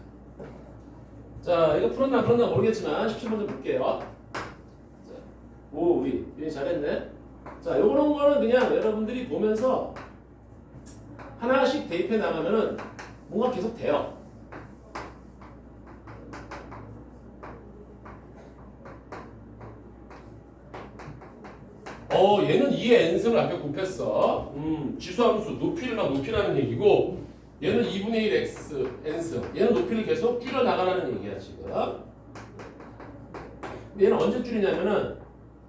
자, 이거 풀었나 모르겠지만 17번째 볼게요. 자, 오, 우리 잘했네. 자, 요런 거는 그냥 여러분들이 보면서 하나씩 대입해 나가면은 뭔가 계속 돼요. 얘는 2의 n승을 앞에 곱했어. 지수함수 높이를 막 높이라는 얘기고 얘는 2분의 1 x n승. 얘는 높이를 계속 줄여 나가라는 얘기야 지금. 얘는 언제 줄이냐면은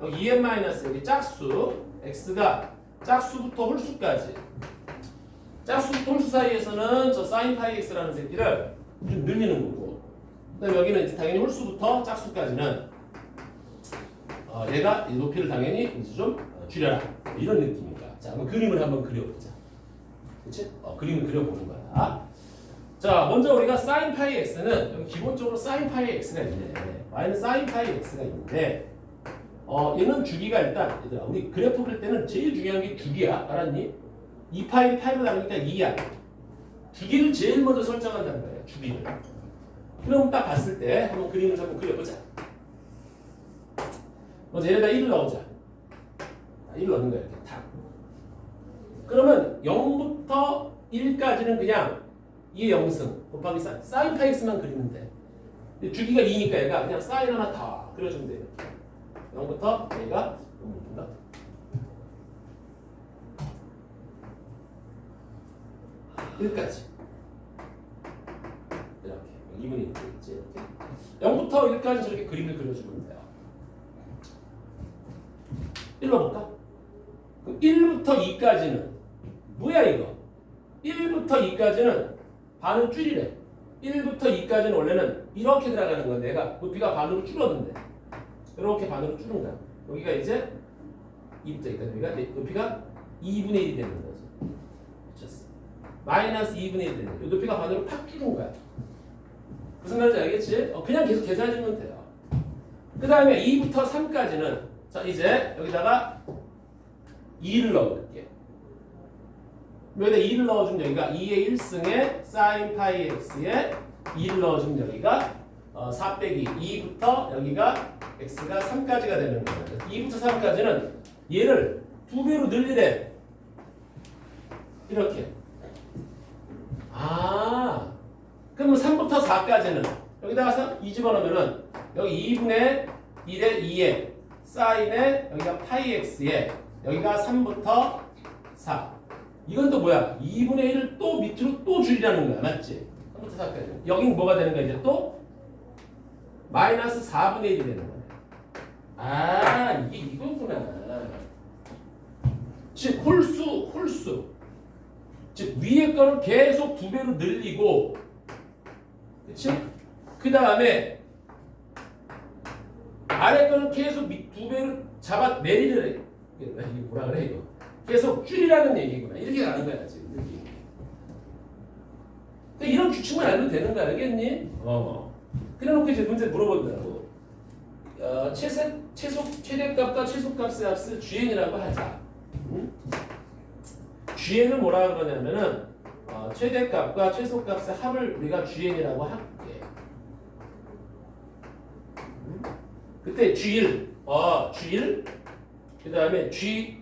여기 2n 마이너스 여기 짝수 x가 짝수부터 홀수까지. 짝수부터 홀수 사이에서는 저 sin 파이 x라는 새끼를 좀 늘리는 거고. 그다음에 여기는 이제 당연히 홀수부터 짝수까지는 얘가 이 높이를 당연히 이제 좀 줄여라. 이런 느낌이니까. 자, 그럼 그림을 한번 그려보자. 그치? 그림을 그려보는 거야. 자, 먼저 우리가 sin 파이 x는 여기 기본적으로 sin 파이 x가 있네. y는 sin 파이 x가 있는데 얘는 주기가 일단 얘들아 우리 그래프 그릴 때는 제일 중요한 게 주기야. 알았니? 2파이 파이로 나누니까 2야. 주기를 제일 먼저 설정한다는 거예요. 주기를. 그럼 딱 봤을 때 한번 그림을 한번 그려보자. 먼저 얘네다 1을 넣어보자. 1을 넣는 거야. 이렇게 탁. 그러면 0부터 1까지는 그냥 2의 0승 곱하기 사인 파이 x만 그리면 돼. 주기가 2니까 얘가 그냥 사인 하나 다 그려주면 돼요. 0부터 얘가 여기까지 이렇게 2분의 1 있지 이렇게 0부터 1까지 저렇게 그림을 그려주면 돼요. 1로 볼까? 1부터 2까지는 뭐야 이거? 1부터 2까지는 반을 줄이래. 1부터 2까지는 원래는 이렇게 들어가는 건데 얘가 높이가 반으로 줄었는데 이렇게 반으로 줄은 거야. 여기가 이제 2부터 2까지 여기가 높이가 2분의 1이 되는 거지. 미쳤어. 마이너스 2분의 1이 되는 거야. 높이가 반으로 팍 줄은 거야. 무슨 말인지 알겠지? 그냥 계속 계산해주면 돼요. 그 다음에 2부터 3까지는 자 이제 여기다가 2를 넣어볼게. 여기다 2를 넣어주면 여기가 2의 1승에 sin 파이 x에 2를 넣어주면 여기가 4 빼기 2부터 여기가 x가 3까지가 되는 거예요. 2부터 3까지는 얘를 2배로 늘리래. 이렇게. 그러면 3부터 4까지는 여기다가 2 집어넣으면은 여기 2분의 1에 2에 사인에 여기가 파이 x에 여기가 3부터 4. 이건 또 뭐야? 2분의 1을 또 밑으로 또 줄이라는 거야. 맞지? 3부터 4까지. 여긴 뭐가 되는 거야? 이제 또 마이너스 4분의 1이 되는 거야. 이게 이거구나. 즉 홀수. 즉 위에 거는 계속 2배로 늘리고 그치? 그 다음에 아래 거는 계속 2배로 잡아 내리는 이게 뭐라 그래 이거 계속 줄이라는 얘기구나. 이렇게 가는 거야 지금 느낌이. 이런 규칙만 알면 되는 거 알겠니? 그래놓고 이제 문제 물어본다고. 최대값과 최소값의 합을 GN이라고 하자. GN은 뭐라 그러냐면은 최대값과 최소값의 합을 우리가 GN이라고 할게. 그때 G1, G1, 그 다음에 G2.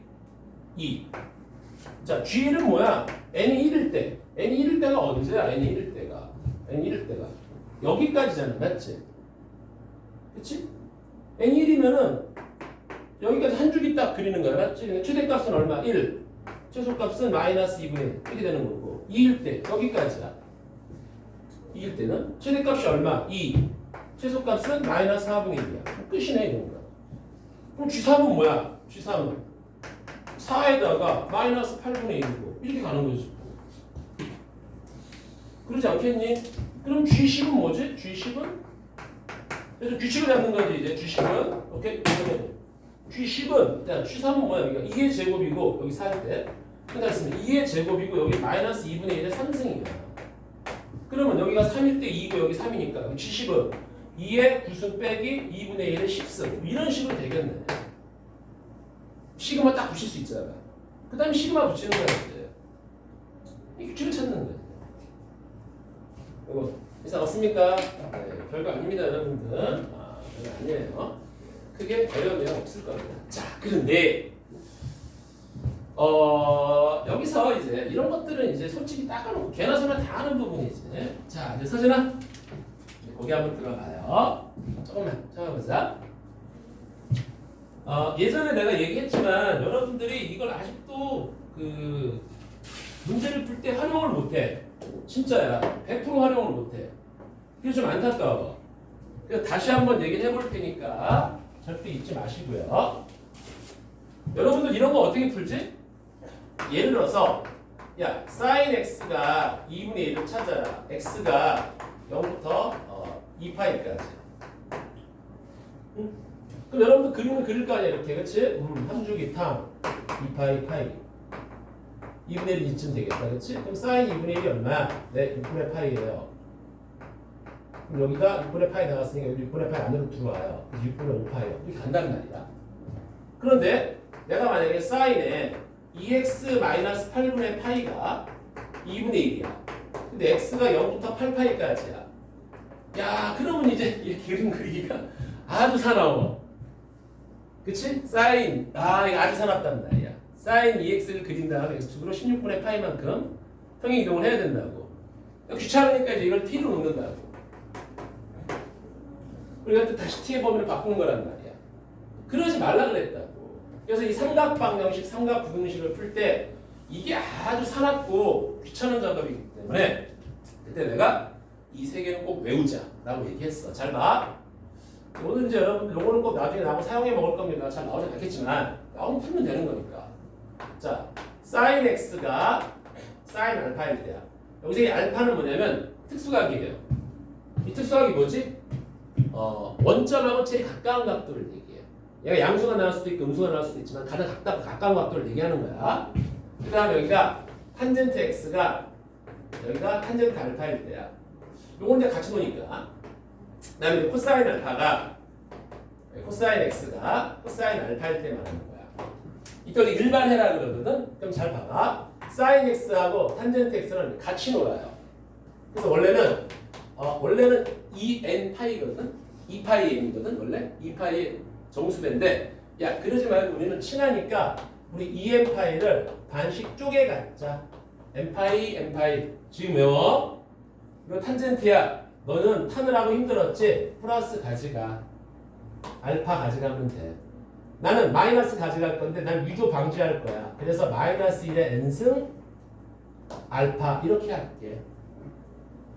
자, G1은 뭐야? N이 1일 때. N이 1일 때가 어디서야? N이 1일 때가. N이 1일 때가. 여기까지잖아. 맞지? 그치? N이 1이면은 여기까지 한 줄기 딱 그리는 거야. 맞지? 최대값은 얼마? 1. 최소값은 마이너스 2분의 1. 이렇게 되는 거고. 2일 때. 여기까지야. 2일 때는 최대값이 얼마? 2. 최소값은 마이너스 4분의 1이야. 끝이네 이런 거야. 그럼 G3은 뭐야? G3은 4에다가 마이너스 8분의 1이고 이렇게 가는 거지. 그러지 않겠니? 그럼 G10은 뭐지? G10은? 그래서 규칙을 잡는 거지 이제 G10은. 오케이? G10은 자, G3은 뭐야? 여기가 2의 제곱이고 여기 4일 때 끝났습니다. 2의 제곱이고 여기 마이너스 2분의 1의 3승이야. 그러면 여기가 3일 때 2고 여기 3이니까 G10은 2의 9승 빼기 2분의 1의 10승 이런 식으로 되겠네. 시그마 딱 붙일 수 있잖아. 그 다음에 시그마 붙이는 거야 이제. 이 규칙을 찾는 거야. 이거 이상 없습니까? 네, 별거 아닙니다 여러분들. 별거 아니에요. 크게 어려운 내용 없을 겁니다. 자, 그런데 여기서 이제 이런 것들은 이제 솔직히 닦아놓고 개나 소나 다 아는 부분이지. 자, 이제 서진아 거기 한번 들어가요. 조금만 참아보자. 예전에 내가 얘기했지만 여러분들이 이걸 아직도 그 문제를 풀 때 활용을 못해. 진짜야. 100% 활용을 못해. 그게 좀 안타까워. 그래서 다시 한번 얘기를 해볼 테니까 절대 잊지 마시고요. 여러분들 이런 거 어떻게 풀지? 예를 들어서 야 sin x가 2분의 1을 찾아라. x가 0부터 2파이까지. 응? 그럼 여러분들 그림을 그릴 거 아니야 이렇게. 그치? 한 줄기 탕 2파이 파이 2분의 1 이쯤 되겠다. 그렇지? 그럼 사인 2분의 1이 얼마야? 네, 6분의 파이예요. 그럼 여기가 6분의 파이 나왔으니까 여기 6분의 파이 안으로 들어와요. 6분의 5파이요. 이렇게 간단 말이야. 그런데 내가 만약에 사인에 2x-8분의 파이가 2분의 1이야. 근데 x가 0부터 8파이까지야. 야, 그러면 이제 이 그림 그리기가 아주 사나워. 그치? 사인, 이거 아주 사납단 말이야. 사인 2x를 그린 다음에 x축으로 16분의 파이만큼 평행 이동을 해야 된다고. 귀찮으니까 이제 이걸 t로 놓는다고. 우리가 또 다시 t의 범위를 바꾸는 거란 말이야. 그러지 말라 그랬다고. 그래서 이 삼각 방정식, 삼각 부등식을 풀 때 이게 아주 사납고 귀찮은 작업이기 때문에 그때 내가 이 세 개는 꼭 외우자라고 얘기했어. 잘 봐. 오늘 이제 여러분 요거는 꼭 나중에 나하고 사용해 먹을 겁니다. 잘 나오지 않겠지만 나오면 풀면 되는 거니까. 자, sin x가 sin 알파일 때야. 여기서 이 알파는 뭐냐면 특수각이에요. 이 특수각이 뭐지? 원점하고 제일 가까운 각도를 얘기해요. 얘가 양수가 나올 수도 있고 음수가 나올 수도 있지만 가장 가까운 각도를 얘기하는 거야. 그 다음에 여기가 탄젠트 x가 여기가 탄젠트 알파일 때야. 요건 이제 같이 보니까. 그 다음에 코사인 알파가 코사인 x가 코사인 알파일 때 말하는 거야. 이때 우리 일반해라 그러거든. 그럼 잘 봐봐. 사인 x하고 탄젠트 x는 같이 놀아요. 그래서 원래는 2n 파이거든. 2파이 n이거든. 원래 2파이 정수배인데 야 그러지 말고 우리는 친하니까 우리 2n 파이를 반씩 쪼개 갖자. n 파이 지금 외워. 이거 탄젠트야. 너는 탄을 하고 힘들었지? 플러스 가져가. 알파 가져가면 돼. 나는 마이너스 가져갈 건데 난 위조 방지할 거야. 그래서 마이너스 1의 n승 알파 이렇게 할게.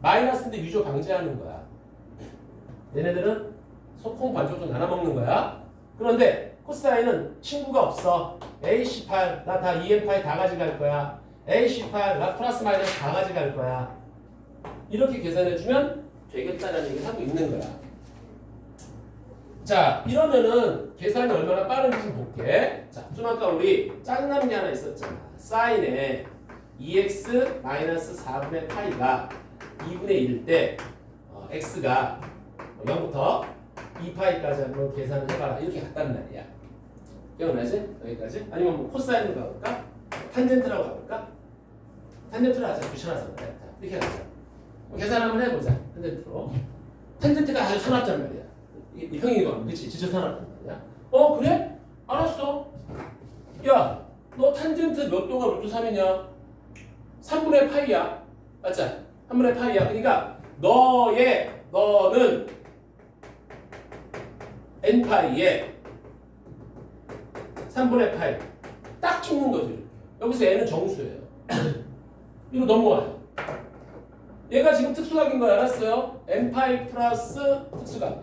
마이너스인데 위조 방지하는 거야. 얘네들은 소콩 반쪽도 나눠 먹는 거야. 그런데 코사인은 친구가 없어. AC8 나 다 2n파이 다 가져갈 거야. AC8 나 플러스 마이너스 다 가져갈 거야. 이렇게 계산해주면 되겠다라는 얘기를 하고 있는 거야. 자, 이러면은 계산이 얼마나 빠른지 좀 볼게. 자, 좀 아까 우리 짝남이 하나 있었잖아. 사인에 2x-4분의 파이가 2분의 1일 때 x가 0부터 2파이까지 한번 계산을 해봐라. 이렇게 갔단 말이야. 기억나지? 여기까지? 아니면 뭐 코사인으로 가볼까? 탄젠트라고 가볼까? 탄젠트로 하자. 귀찮아서 그래. 자, 이렇게 가자. 계산 한번 해보자. 탄젠트로. 탄젠트가 아주 사납단 말이야. 이 평행이동, 그치? 진짜 사납단 말이야. 그래? 알았어. 야, 너 탄젠트 몇 도가 루트 3이냐? 3분의 파이야. 맞지? 3분의 파이야. 그러니까 너는 n파이에 3분의 파이 딱 찍는 거지. 여기서 n은 정수예요. 이거 넘어와요. 얘가 지금 특수각인 거 알았어요? n파이 플러스 특수각.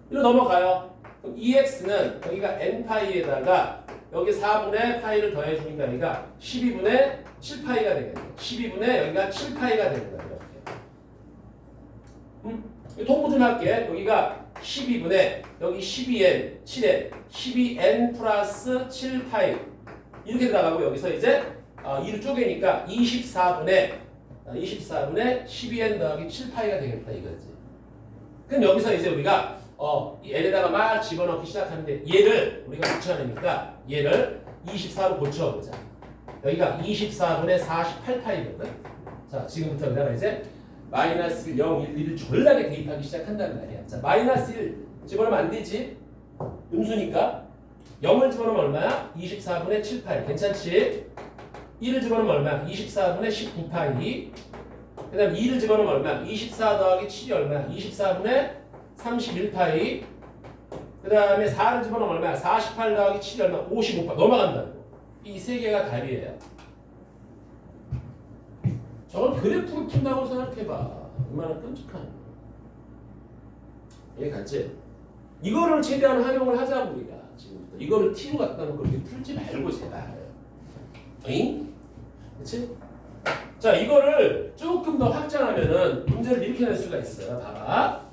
이로 넘어가요. 그럼 2x는 여기가 n파이에다가 여기 4분의 파이를 더해주니까 여기가 12분의 7파이가 되겠네. 12분의 여기가 7파이가 되는 거야. 이렇게. 통보 좀 할게. 여기가 12분의 여기 12n, 7n, 12n 플러스 7파이 이렇게 들어가고 여기서 이제 2를 쪼개니까 24분의 12n 더하기 7파이가 되겠다 이거지. 그럼 여기서 이제 우리가 얘에다가 막 집어넣기 시작하는데 얘를 우리가 고쳐내니까 얘를 24로 고쳐보자. 여기가 24분의 48파이거든. 자, 지금부터 우리가 이제 마이너스 0, 1, 1을 졸라게 대입하기 시작한다는 말이야. 자, 마이너스 1 집어넣으면 안 되지. 음수니까 0을 집어넣으면 얼마야? 24분의 7파이. 괜찮지? 1을 집어넣으면 얼마야? 24분의 19파이. 그 다음 2를 집어넣으면 얼마야? 24 더하기 7이 얼마야? 24분의 31파이. 그 다음에 4를 집어넣으면 얼마야? 48 더하기 7이 얼마야? 55파이. 넘어간다고. 이 세 개가 답이에요. 저걸 그래프로 푼다고 생각해봐. 얼마나 끔찍한. 이해 갔지? 이거를 최대한 활용을 하자고 우리가 지금부터. 이거를 T로 갖다 놓고 그렇게 풀지 말고 제발. 응? 그치? 자, 이거를 조금 더 확장하면은 문제를 이렇게 낼 수가 있어요. 봐봐.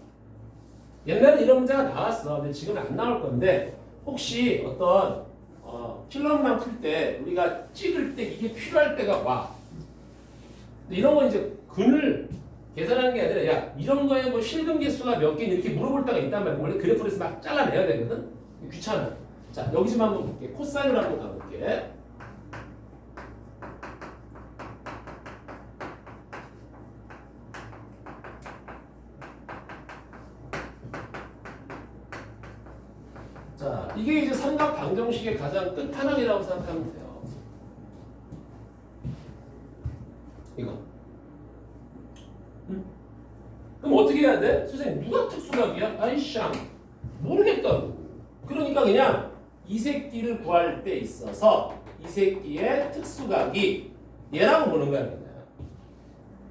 옛날에 이런 문제가 나왔어. 근데 지금은 안 나올 건데 혹시 어떤 필름만 풀 때 우리가 찍을 때 이게 필요할 때가 와. 근데 이런 건 이제 근을 계산하는 게 아니라 야 이런 거에 뭐 실금 개수가 몇 개 이렇게 물어볼 때가 있단 말이야. 원래 그래프에서 막 잘라내야 되거든. 귀찮아. 자 여기 좀 한번 볼게. 코사인으로 한번 가볼게. 자 이게 이제 삼각 방정식의 가장 끝판왕이라고 생각하면 돼요. 이거. 응? 그럼 어떻게 해야 돼? 선생님 누가 특수각이야? 아이쌍 모르겠다고. 그러니까 그냥 이 새끼를 구할 때 있어서 이 새끼의 특수각이 얘라고 보는 거야 그냥.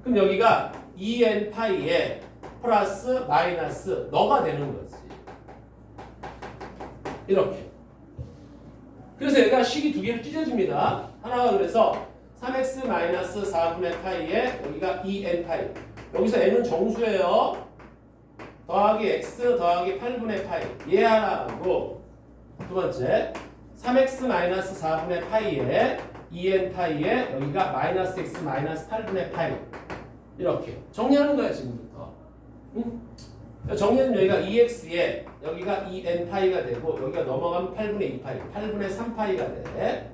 그럼 여기가 2n 파이에 플러스 마이너스 너가 되는 거지. 이렇게. 그래서 얘가 식이 두 개를 찢어집니다. 하나가 그래서 3x 마이너스 4분의 파이에 여기가 2n 파이. 여기서 n은 정수예요. 더하기 x 더하기 8분의 파이. 얘 하나하고 두 번째 3x 마이너스 4분의 파이에 2n 파이에 여기가 마이너스 x 마이너스 8분의 파이. 이렇게 정리하는 거야 지금부터. 응? 정리는 여기가 2x에 여기가 2n 파이가 되고 여기가 넘어가면 8분의 2파이, 8분의 3파이가 돼.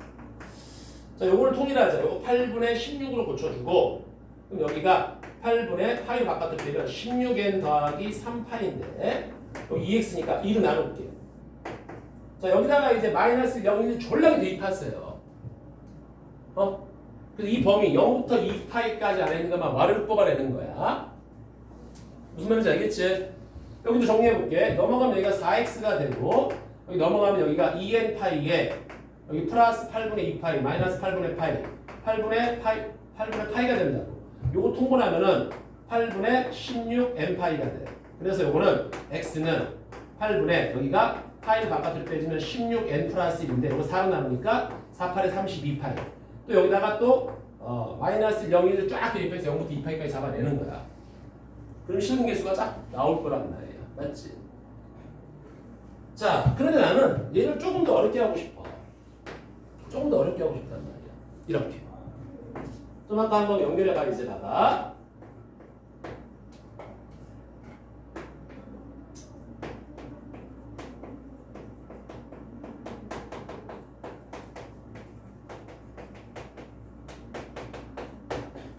자, 요거를 통일하자. 요거 8분의 16으로 고쳐주고 그럼 여기가 8분의 파이 바깥으로 빼면 16n 더하기 3파인데 여기 2x니까 2로 나눌게요. 자, 여기다가 이제 마이너스 0을 졸라게 대입하세요. 그래서 이 범위 0부터 2파이까지 안에 있는 것만 와르르 뽑아내는 거야. 무슨 말인지 알겠지? 여기도 정리해볼게. 넘어가면 여기가 4x가 되고 여기 넘어가면 여기가 2n 파이에 여기 플러스 8분의 2파이 마이너스 8분의 파이 8분의 파이가 된다고. 요거 통분하면은 8분의 16n 파이가 돼. 그래서 요거는 x는 8분의 여기가 파이를 바깥으로 빼주면 16n 플러스 1인데 요거 4로 나누니까 4, 8에 32파이. 또 여기다가 또 마이너스 0을 쫙 대입해서 0부터 2파이까지 잡아내는 거야. 그럼 실분 개수가 쫙 나올 거란 말이야. 맞지? 자, 그런데 나는 얘를 조금 더 어렵게 하고 싶어. 조금 더 어렵게 하고 싶단 말이야. 이렇게. 좀 아까 한번 연결해봐 이제다가.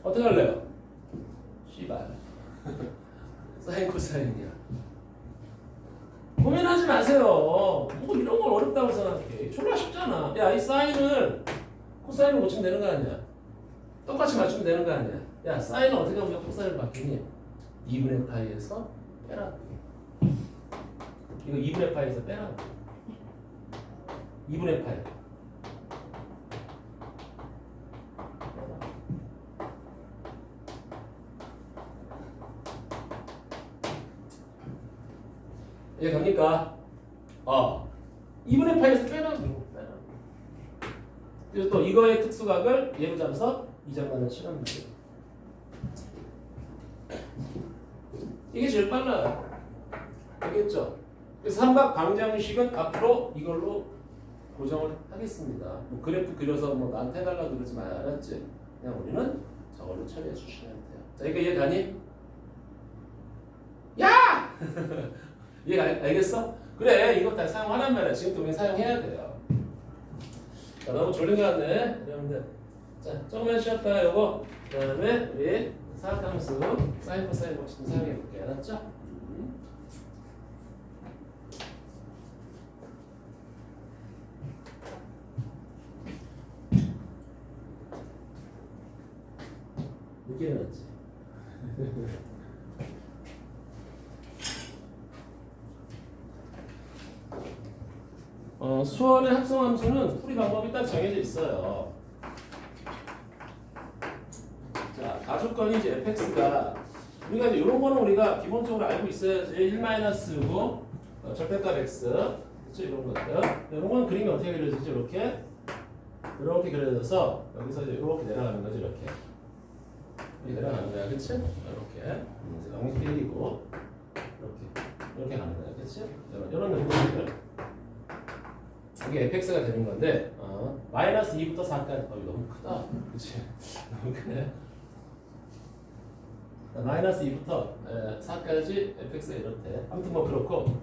어떻게 할래요? 씨발. 사인 코사인이야. 고민하지 마세요. 뭐 이런 걸 어렵다고 생각해. 졸라 쉽잖아. 야, 이 사인을 코사인을 고치면 되는 거 아니야? 똑같이 맞추면 되는 거 아니야? 야, 사인은 어떻게 하면 코사인을 바뀌니? 2분의 파이에서 빼라. 이거 2분의 파이에서 빼라. 2분의 파이. 이해 갑니까? 2분의 파이에서 빼라. 그래서 또 이거의 특수각을 예로 잡아서 이 장관을 칠하면 돼요. 이게 제일 빨라요. 알겠죠? 그래서 삼각 방정식은 앞으로 이걸로 고정을 하겠습니다. 뭐 그래프 그려서 뭐 나한테 해달라고 그러지 말았지. 그냥 우리는 저걸로 처리해 주시면 돼요. 자, 이거 이해 가니? 야! 이해 알겠어? 그래, 이거 다 사용하란 말이야. 지금부터 우리 사용해야 돼요. 자, 너무 졸린 것 같네, 여러분들. 자, 조금만 쉬었다가 요거, 그 다음에 우리 사각함수 사인 코사인 법칙 사용해 볼게요. 알았죠? 늦게 일어났지? 수원의 합성함수는 풀이 방법이 딱 정해져 있어요. 자, 가족건이 이제 fx가 우리가 이제 이런 거는 우리가 기본적으로 알고 있어야지. 1-고 절대값 x, 그렇죠? 이런 것들. 이런 건 그림이 어떻게 그려지죠? 이렇게 그려져서 여기서 이제 이렇게 내려가는 거죠. 이렇게 내려가는 거야, 그렇지? 이렇게 너무 길이고 이렇게 가는 거야, 그렇지? 이런 형태들. 이게 fx가 되는 건데 마이너스 2부터 4까지 너무 크다. 그치? 너무 크네. 마이너스 2부터 4까지 fx가 이렇대. 아무튼 뭐 그렇고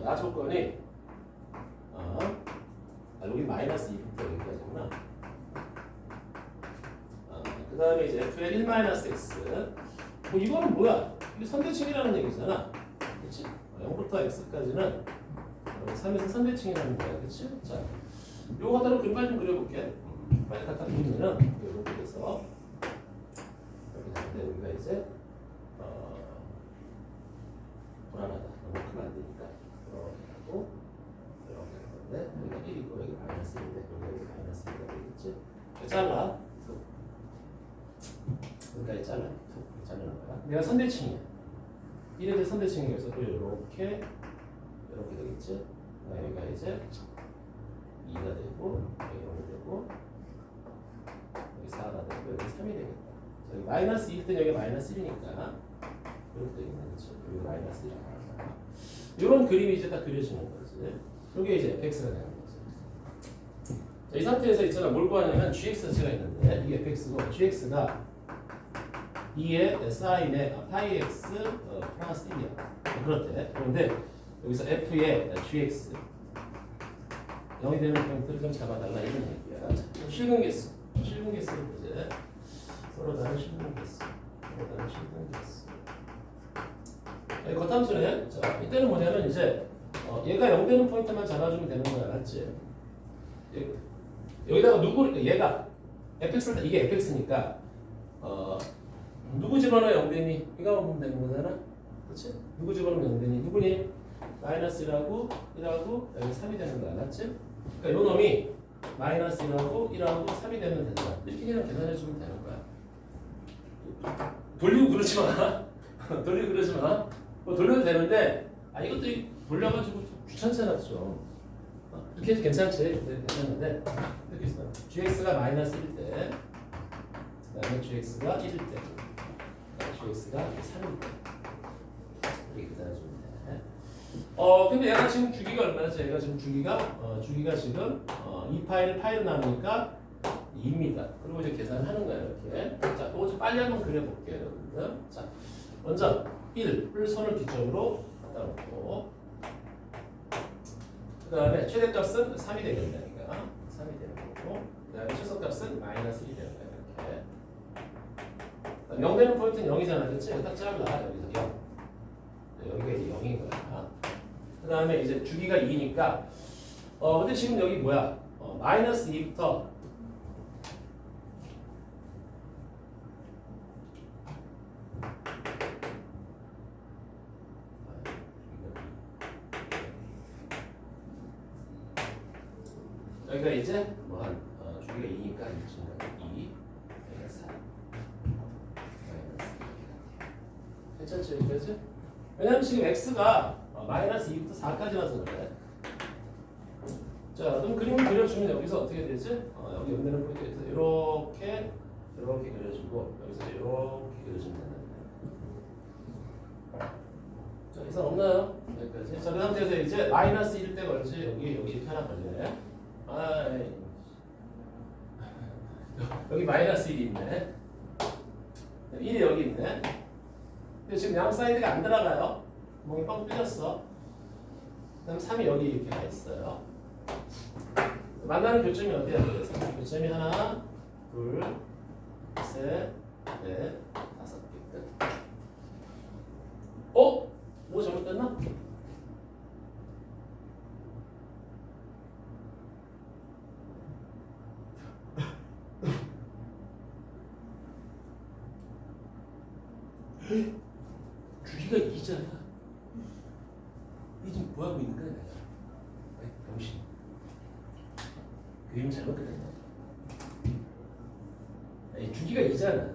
나 조건이 여기 마이너스 2부터 여기까지구나. 그 다음에 이제 f의 1 마이너스 x. 뭐 이거는 뭐야? 이게 선대칭이라는 얘기잖아. 그치? 0부터 x까지는 3에서 선대칭이라는 거야. 그치? 자, 요거 갖다가 그림만 좀 그려볼게. 빨리 갖다 그리면은 이렇게 돼서 이렇게 되는데 우리가 이제 불안하다. 너무 크면 안 되니까 이렇게 하고 이렇게 할 건데 여기가 1이고 여기 마이너스 1인데 여기 마이너스 1이 되겠지? 잘라. 여기까지 잘라. 툭 자르는 거야. 내가 선대칭이야. 1에 대해 선대칭이어서 또 이렇게 되겠지? 여기가 이제 2가 되고 여기 0이 되고 여기 4가 되고 여기 3이 되겠다. 여기 마이너스 2일 땐 여기 마이너스 1이니까 이렇게 되겠네. 그렇죠? 여기 마이너스 1이니까 이런 그림이 이제 딱 그려지는 거지. 이게 이제 fx가 되는 거지. 자, 이 상태에서 있잖아. 뭘 구하냐면 gx가 있는데 이게 fx고 gx가 2의 sin의 파이 x 플러스 1이야. 그렇대. 그런데 여기서 f의 gx 0이 되는 포인트를 좀 잡아달라 이런 얘기야. 실근 개수. 실근 개수를 이제 서로 다른 실근 개수. 서로 다른 실근 개수. 겉함수네. 자, 이때는 뭐냐면 이제 얘가 0 되는 포인트만 잡아주면 되는 거야. 알았지? 여기다가 누구를 얘가 fx를 이게 fx니까 누구 집어넣어 0 되니? 이거 보면 되는 거잖아. 그렇지? 누구 집어넣으면 0 되니? 누구니? 마이너스 1하고 1하고 여기 3이 되는 거 알았지? 그러니까 요 놈이 마이너스 1하고 1하고 3이 되면 된다. 이렇게 그냥 계산해 주면 되는 거야. 돌리고 그러지 마. 돌리고 그러지 마. 뭐 돌려도 되는데 이것도 돌려가지고 귀찮잖아 좀. 이렇게 해도 괜찮지? 괜찮은데 이렇게 있어. gx가 마이너스 1일 때 그다음에 gx가 1일 때 gx가 3일 때 이렇게 계산해 주면 돼. 근데 얘가 지금 주기가 얼마지? 얘가 지금 주기가 지금 2파이를 파이로 나누니까 2입니다. 그리고 이제 계산하는 거야 이렇게. 자, 이거 좀 빨리 한번 그려볼게요 여러분들. 자, 먼저 1을 선을 뒤쪽으로 갖다 놓고 그 다음에 최대값은 3이 되겠다니까 3이 되는 거고 그 다음에 최소값은 마이너스 1이 되는 거야 이렇게. 0 되는 포인트는 0이잖아. 그치? 딱 잘라. 여기서 0. 여기가 이제 0인 거야. 그 다음에 이제 주기가 2니까 근데 지금 여기 뭐야? 마이너스 2부터 여기가 이제 뭐한 주기가 2니까 2 마이너스 4 괜찮지? 여기까지? 왜냐면 지금 x가 마이너스 2부터 4까지라서 그래. 자, 그럼 그림을 그려주면 여기서 어떻게 되지? 여기 연대는 포인트에서 이렇게 그려주고 여기서 이렇게 그려주면 되는데. 자, 이상 없나요? 여기까지. 자, 그 상태에서 이제 마이너스 1일 때 걸지 여기 이렇게 하나 걸리네. 여기 마이너스 1이 있네. 1이 여기 있네. 근데 지금 양 사이드가 안 들어가요. 구멍이 뻥 뚫렸어. 그다음 3이 여기 이렇게 가 있어요. 만나는 교점이 어디야? 그래서 교점이 하나, 둘, 셋, 넷, 5개 끝. 뭐 잘못됐나? 주기가 2잖아. 이 지금 뭐하고 있는 거야 내가? 병신. 그림 잘못 그렸네. 주기가 2잖아.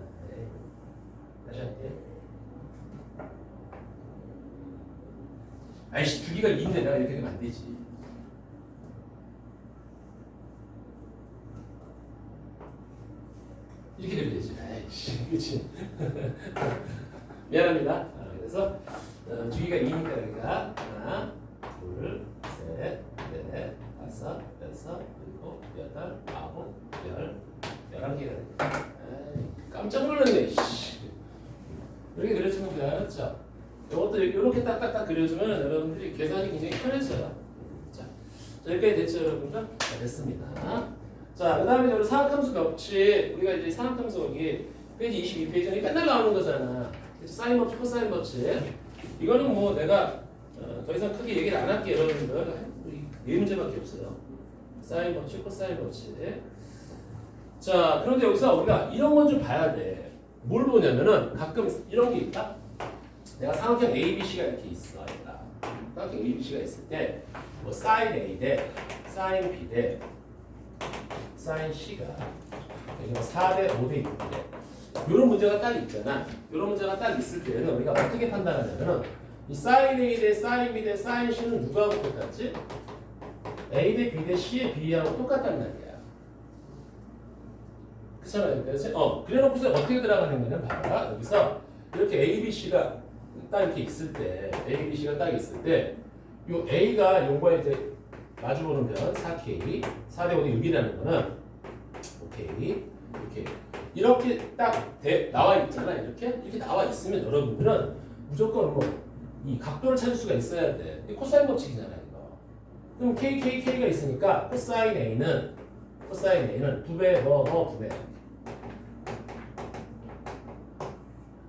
다시 할게. 아이씨 주기가 2인데 내가 이렇게 되면 안 되지. 이렇게 되면 되지. 아이씨 그치. 미안합니다. 그래서 주기가 2니까 여기가 하나, 둘, 셋, 넷, 5, 6, 11개가 돼. 깜짝 놀랐네. 씨. 이렇게 그려주면 돼요. 알았죠? 이것도 이렇게 딱딱딱 그려주면 여러분들이 계산이 굉장히 편해져요. 자, 여기까지 됐죠, 여러분들? 자, 됐습니다. 자, 그 다음에 우리 사각함수 법칙. 우리가 이제 사각함수 여기 페이지 22페이지는 맨날 나오는 거잖아. 사인 법칙, 코사인 법칙. 이거는 뭐 내가 더 이상 크게 얘기를 안 할게요, 여러분들. 네 문제밖에 없어요. 사인 법칙, 코사인 법칙. 자, 그런데 여기서 우리가 이런 건 좀 봐야 돼. 뭘 보냐면은 가끔 이런 게 있다. 내가 삼각형 ABC가 이렇게 있어. 삼각형 ABC가 있을 때 뭐 사인 A 대 사인 B 대 사인 C가 여기 뭐 4대 5대 6대 이런 문제가 딱 있잖아. 이런 문제가 딱 있을 때는 우리가 어떻게 판단하냐면은 이 사인 A 대 사인 B 대 사인 C는 누구하고 똑같지? A 대 B 대 C의 비하고 똑같단 말이야. 그렇잖아요. 그래서 그래놓고서 어떻게 들어가는 거냐면 봐봐. 여기서 이렇게 A, B, C가 딱 이렇게 있을 때 A, B, C가 딱 있을 때 요 A가 요거에 이제 마주보는 변 4K 4대 5대 6이라는 거는 오케이 이렇게 딱 나와 있잖아. 이렇게 나와 있으면 여러분들은 무조건 뭐 이 각도를 찾을 수가 있어야 돼. 이 코사인 법칙이잖아 이거. 그럼 KKK가 있으니까 코사인 A는 2배 더 9배.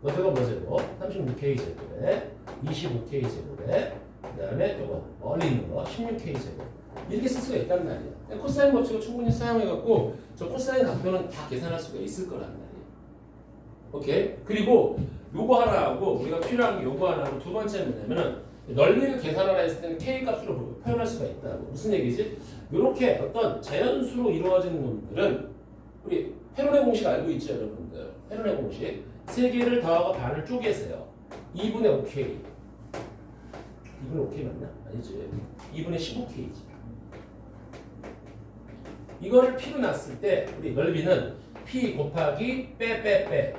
너가 뭐 제곱? 36K 제곱에 25K 제곱에 그 다음에 요거 멀리 있는 거 16K 제곱 이렇게 쓸 수가 있단 말이야. 코사인 법칙을 충분히 사용해갖고 저 코사인 각도는 다 계산할 수가 있을 거란 말이야. 오케이? 그리고 요거 하나하고 우리가 필요한 게 요거 하나하고 두 번째는 뭐냐면은 넓이를 계산하라 했을 때는 K 값으로 표현할 수가 있다고. 무슨 얘기지? 이렇게 어떤 자연수로 이루어지는 놈들은 우리 헤론의 공식 알고 있죠, 여러분들? 헤론의 공식 3개를 더하고 반을 쪼개세요. 2분의 5K 2분의 5K 맞나? 아니지. 2분의 15K지. 이거를 P로 놨을 때 우리 넓이는 P 곱하기 빼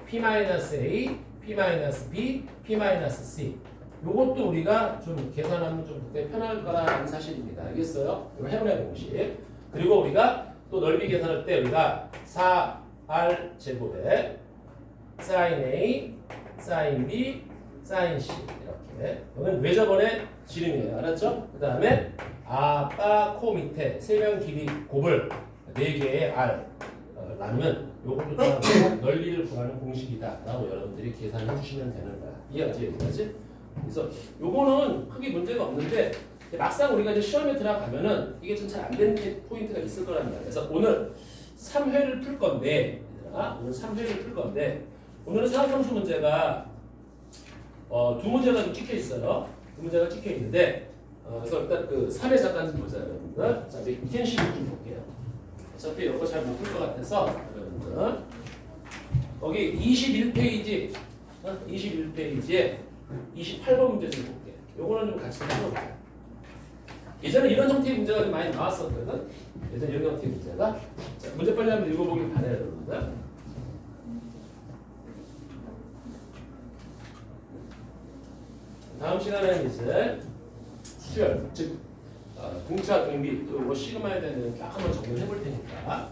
P-A, P-B, P-C 요것도 우리가 좀 계산하면 좀 그때 편할 거라는 사실입니다. 알겠어요? 이거 헤론의 공식. 그리고 우리가 또 넓이 계산할 때 우리가 4R 제곱에 사인 A, 사인 B, 사인 C 이렇게. 이건 외접원의 지름이에요. 알았죠? 그 다음에 아빠 코 밑에 세면 길이 곱을 4개의 R 라면 요것도 다 넓이를 구하는 공식이다 라고 여러분들이 계산해 주시면 되는 거야. 이해하지? 여기까지? 그래서 요거는 크게 문제가 없는데 막상 우리가 이제 시험에 들어가면은 이게 좀 잘 안 되는 포인트가 있을 거란 말이야. 그래서 오늘 3회를 풀 건데 오늘 3회를 풀 건데 오늘은 사각함수 문제가 두 문제가 좀 찍혀 있어요. 두 문제가 찍혀 있는데 그래서 일단 그 3회 잠깐 좀 보자 여러분들. 자, 이제 이텐식을 좀 볼게요. 어차피 이거 잘 못 풀 것 같아서 여러분들 거기 21페이지 21페이지에 28번 문제 좀 볼게요. 요거는 좀 같이 해볼게요. 예전에 이런 형태의 문제가 좀 많이 나왔었거든. 예전에 이런 형태의 문제가. 자, 문제 빨리 한번 읽어보길 바래요 여러분들. 다음 시간에는 이제 수열, 즉 공차 등비 또 시그마에 대한 딱 한번 정리해 볼 테니까.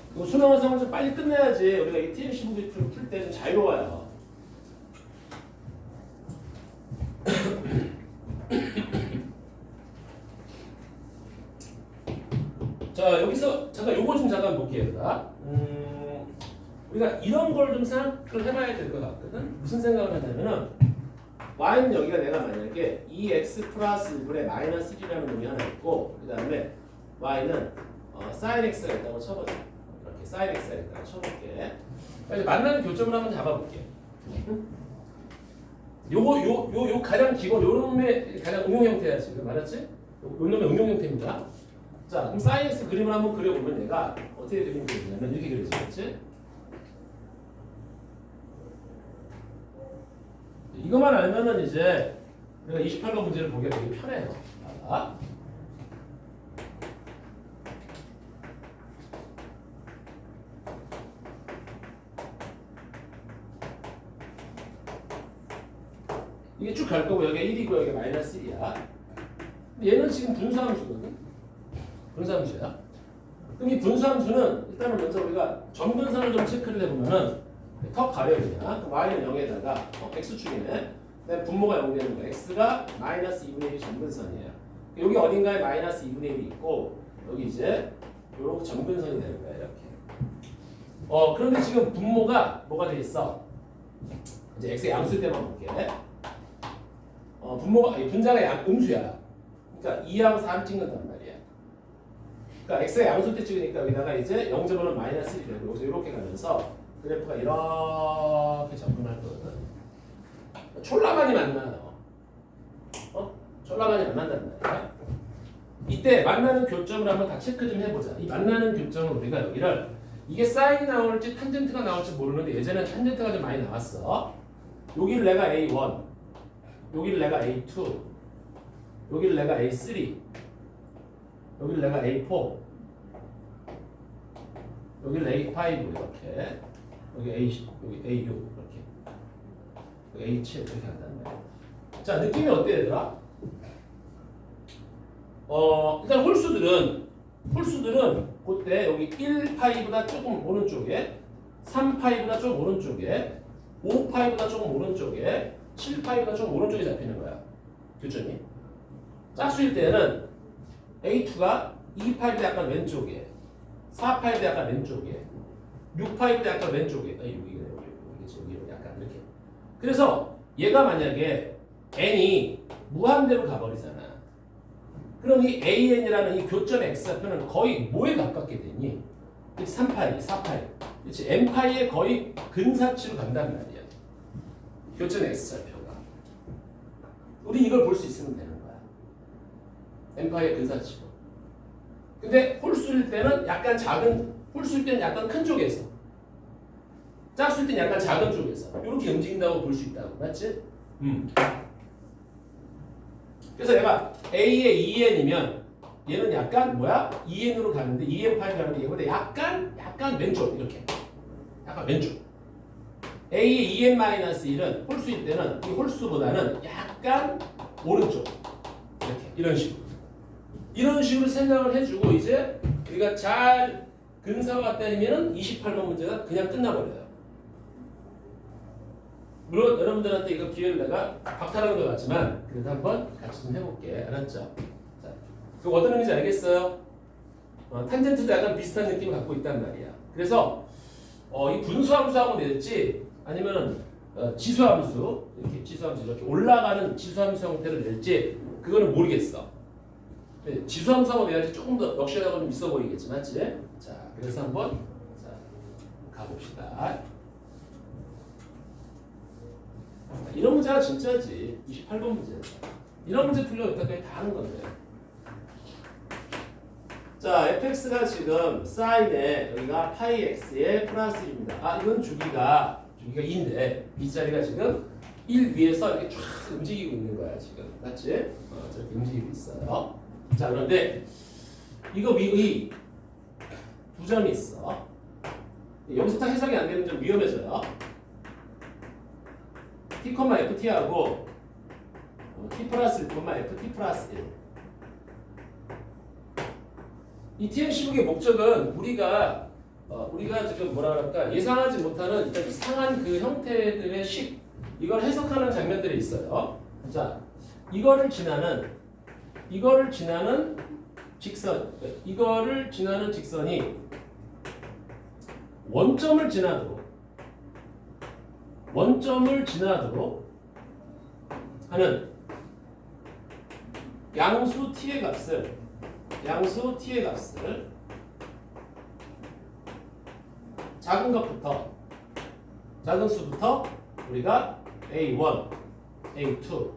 그리고 수능 상황 좀 빨리 끝내야지 우리가 이 TMC 문제 풀 때 좀 자유로워요. 자, 여기서 잠깐 요거 좀 잠깐 볼게요. 우리가 이런 걸 좀 생각을 해봐야 될 것 같거든. 무슨 생각을 하냐면은 y는 여기가 내가 만약에 2x 플러스 1분의 마이너스 1이라는 놈이 하나 있고 그 다음에 y는 sin x가 있다고 쳐보자. 이렇게 sin x가 있다고 쳐볼게. 이제 만나는 교점을 한번 잡아볼게. 요 가장 기본 요 놈의 가장 응용 형태야 지금 맞았지? 요 놈의 응용 형태입니다. 자, 그럼 sin x 그림을 한번 그려보면 얘가 어떻게 그림이 그려지냐면 이렇게 그려지겠지? 이것만 알면은 이제 내가 28번 문제를 보기가 되게 편해요. 자, 이게 쭉 갈 거고 여기가 1이고 여기가 마이너스 1이야. 얘는 지금 분수함수거든. 분수함수야. 그럼 이 분수함수는 일단은 먼저 우리가 점근선을 좀 체크를 해보면은 턱 가려이냐? 그럼 y는 0에다가 x축이네. 그다음에 분모가 0 되는 거. x가 마이너스 2분의 1이 점근선이에요. 여기 어딘가에 마이너스 2분의 1이 있고 여기 이제 요렇게 점근선이 되는 거야 이렇게. 그런데 지금 분모가 뭐가 돼 있어? 이제 x의 양수일 때만 볼게. 분모가 아니 분자가 음수야. 그러니까 2하고 4를 찍는단 말이야. 그러니까 x의 양수일 때 찍으니까 여기다가 이제 0.5는 마이너스 1이 되고 여기서 이렇게 가면서 그래프가 이렇게 접근할 거거든. 촐라만이 만나요. 촐라만이 만난단 말이야. 이때 만나는 교점을 한번 다 체크 좀 해보자. 이 만나는 교점을 우리가 여기를 이게 사인이 나올지 탄젠트가 나올지 모르는데 예전에 탄젠트가 좀 많이 나왔어. 여기를 내가 A1, 여기를 내가 A2, 여기를 내가 A3, 여기를 내가 A4, 여기를 A5 이렇게, 여기 A10, 여기 A6 이렇게, 여기 A7 이렇게 한다는 말이야. 자, 느낌이 어때 얘들아? 일단 홀수들은 그때 여기 1파이보다 조금 오른쪽에 3파이보다 좀 오른쪽에 5파이보다 조금 오른쪽에 7파이보다 좀 오른쪽에 잡히는 거야. 교점이. 짝수일 때는 A2가 2파이보다 약간 왼쪽에 4파이보다 약간 왼쪽에 6파이보다 약간 왼쪽에 여기 약간 이렇게. 그래서 얘가 만약에 n이 무한대로 가버리잖아. 그럼 이 AN이라는 이 교점 X좌표는 거의 뭐에 가깝게 되니? 3파이, 4파이. 그렇지? N파이에 거의 근사치로 간단 말이야. 교점 X좌표가. 우리 이걸 볼 수 있으면 되는 거야. N파이의 근사치로. 근데 홀수일 때는 약간 작은, 홀수일 때는 약간 큰 쪽에서. 짝수일 때는 약간 작은 쪽에서. 이렇게 움직인다고 볼 수 있다고. 맞지? 그래서 얘가 A의 2n이면 얘는 약간 뭐야? 2n으로 가는데 2n 파이 가는데 얘보다 약간 왼쪽 이렇게 약간 왼쪽. A의 2n-1은 홀수일 때는 이 홀수보다는 약간 오른쪽 이렇게 이런 식으로 생각을 해주고 이제 우리가 잘 근사가 때리면은 28번 문제가 그냥 끝나버려요. 물론 여러분들한테 이거 기회를 내가 박탈하는 것 같지만 그래도 한번 같이 좀 해볼게. 알았죠? 자, 그거 어떤 의미인지 알겠어요? 탄젠트도 약간 비슷한 느낌을 갖고 있단 말이야. 그래서 이 분수함수하고 낼지 아니면 지수함수 이렇게 올라가는 지수함수 형태를 낼지 그거는 모르겠어. 지수함수하고 내야지 조금 더 럭셔리하고 좀 있어 보이겠지, 맞지? 자, 그래서 한번 가봅시다. 이런 문제가 진짜지. 28번 문제. 이런 문제 풀려 여기까지 다 하는 건데. 자, fx가 지금 사인에 여기가 파이 x의 플러스 1입니다. 이건 주기가 2인데 이 자리가 지금 1 위에서 이렇게 쫙 움직이고 있는 거야 지금. 맞지? 저렇게 움직이고 있어요. 자, 그런데 이거 위의 두 점이 있어. 여기서 딱 해석이 안 되면 좀 위험해져요. t, ft하고 t 플러스 1, ft 플러스 1. 이 tm 시국의 목적은 우리가 지금 뭐라 그럴까 예상하지 못하는 일단 이상한 그 형태들의 식 이걸 해석하는 장면들이 있어요. 자, 이거를 지나는 직선이 원점을 지나도 하는 양수 t의 값을 작은 수부터 우리가 A1, A2,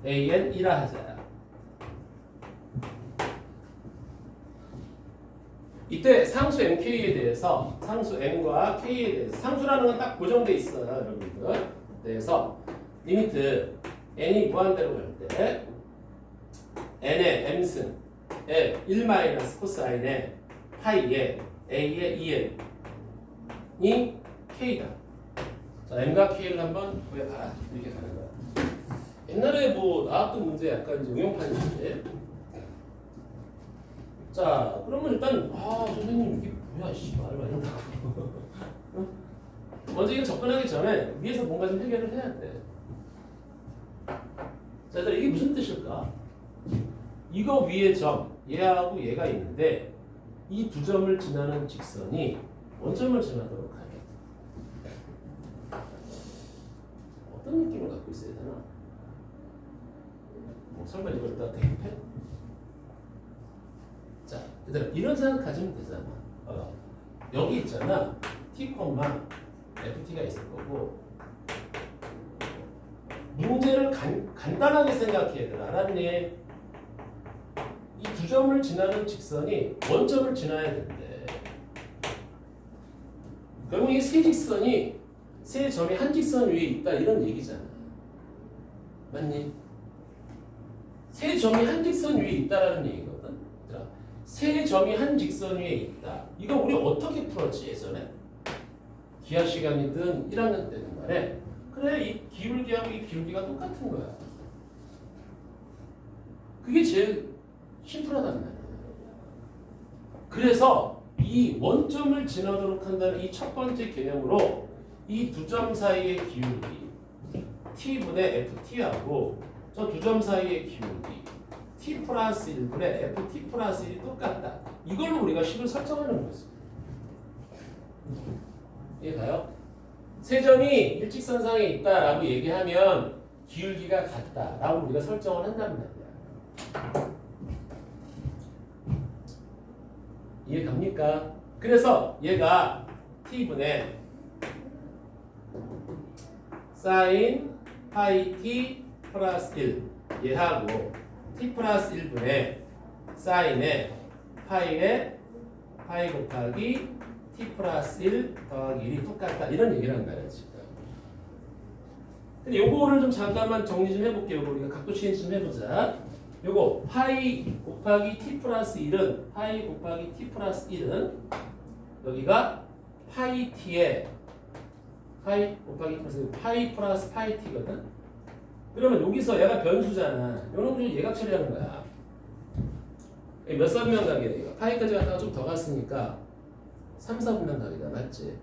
AN1라 하자. 이때 상수 MK에 대해서 상수 M과 K에 대해서 상수라는 건 딱 고정돼 있어요, 여러분들. 그래서 리미트 N이 무한대로 갈 때 N의 M승에 1 코사인의 파이에 A의 2N이 K다. 자, M과 K를 한번 구해봐라. 이렇게 가는 거야. 옛날에 뭐 나왔던 문제 약간 이제 응용판인데. 자, 그러면 일단 선생님 이게 뭐야 씨발 막 이런다고. 먼저 이거 접근하기 전에 위에서 뭔가 좀 해결을 해야 돼. 자, 얘들아 이게 무슨 뜻일까? 이거 위에 점, 얘하고 얘가 있는데 이 두 점을 지나는 직선이 원점을 지나도록 하게. 어떤 느낌을 갖고 있어야 되나? 설마 이걸 다 대입해? 자, 얘들아 이런 생각 가지면 되잖아. 여기 있잖아. t, ft가 있을 거고 문제를 간단하게 생각해 얘들아. 알았니? 이 두 점을 지나는 직선이 원점을 지나야 된대. 결국 이 세 직선이 세 점이 한 직선 위에 있다 이런 얘기잖아. 맞니? 세 점이 한 직선 위에 있다라는 얘기거든. 세 점이 한 직선 위에 있다. 이거 우리 어떻게 풀었지 예전에? 기하 시간이든 1학년 때든 말에 그래 이 기울기하고 이 기울기가 똑같은 거야. 그게 제일 심플하단 말이야. 그래서 이 원점을 지나도록 한다는 이 첫 번째 개념으로 이 두 점 사이의 기울기 t분의 ft하고 저 두 점 사이의 기울기 t 플러스 1분의 ft 플러스 1이 똑같다. 이걸로 우리가 식을 설정하는 거지. 이해가요? 세 점이 일직선상에 있다라고 얘기하면 기울기가 같다라고 우리가 설정을 한단 말이야. 이해 갑니까? 그래서 얘가 t분의 sin 파이 t 플러스 1 얘하고 t 플러스 1분의 sin의 파이의 파이 곱하기 t 플러스 1 더하기 1이 똑같다 이런 얘기를 한 거야 지금. 근데 요거를 좀 잠깐만 정리 좀 해볼게요. 요거 우리가 각도 체인지 좀 해보자. 요거 파이 곱하기 t 플러스 1은 파이 곱하기 t 플러스 1은 여기가 파이 t에 파이 곱하기 플러스 파이 플러스 파이 t거든. 그러면 여기서 얘가 변수잖아. 요런 거 예각 처리하는 거야. 몇 3면 가게 파이까지 갔다가 좀 더 갔으니까 3, 4분면 가게다. 맞지?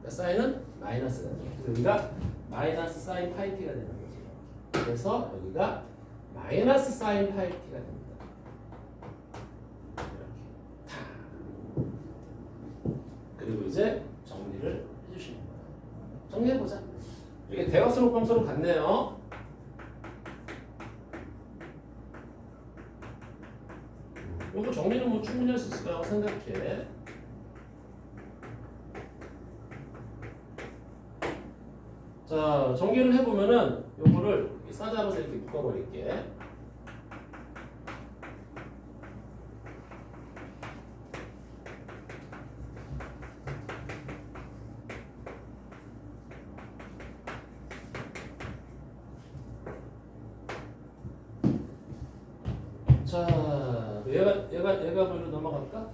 그러니까 사인은 마이너스가 돼. 그래서 여기가 마이너스 사인 파이 t가 되는 거지. 그래서 여기가 마이너스 사인 파이 t가 됩니다. 이렇게 다. 그리고 이제 정리를 해주시는 거예요. 정리해보자. 이게 대각선으로 평서로 같네요. 요거 정리는 뭐 충분히 할 수 있을 거라고 생각해. 자, 정리를 해보면은 요거를 싸잡아서 이렇게 묶어버릴게. 자, 얘가 뭘로 넘어갈까?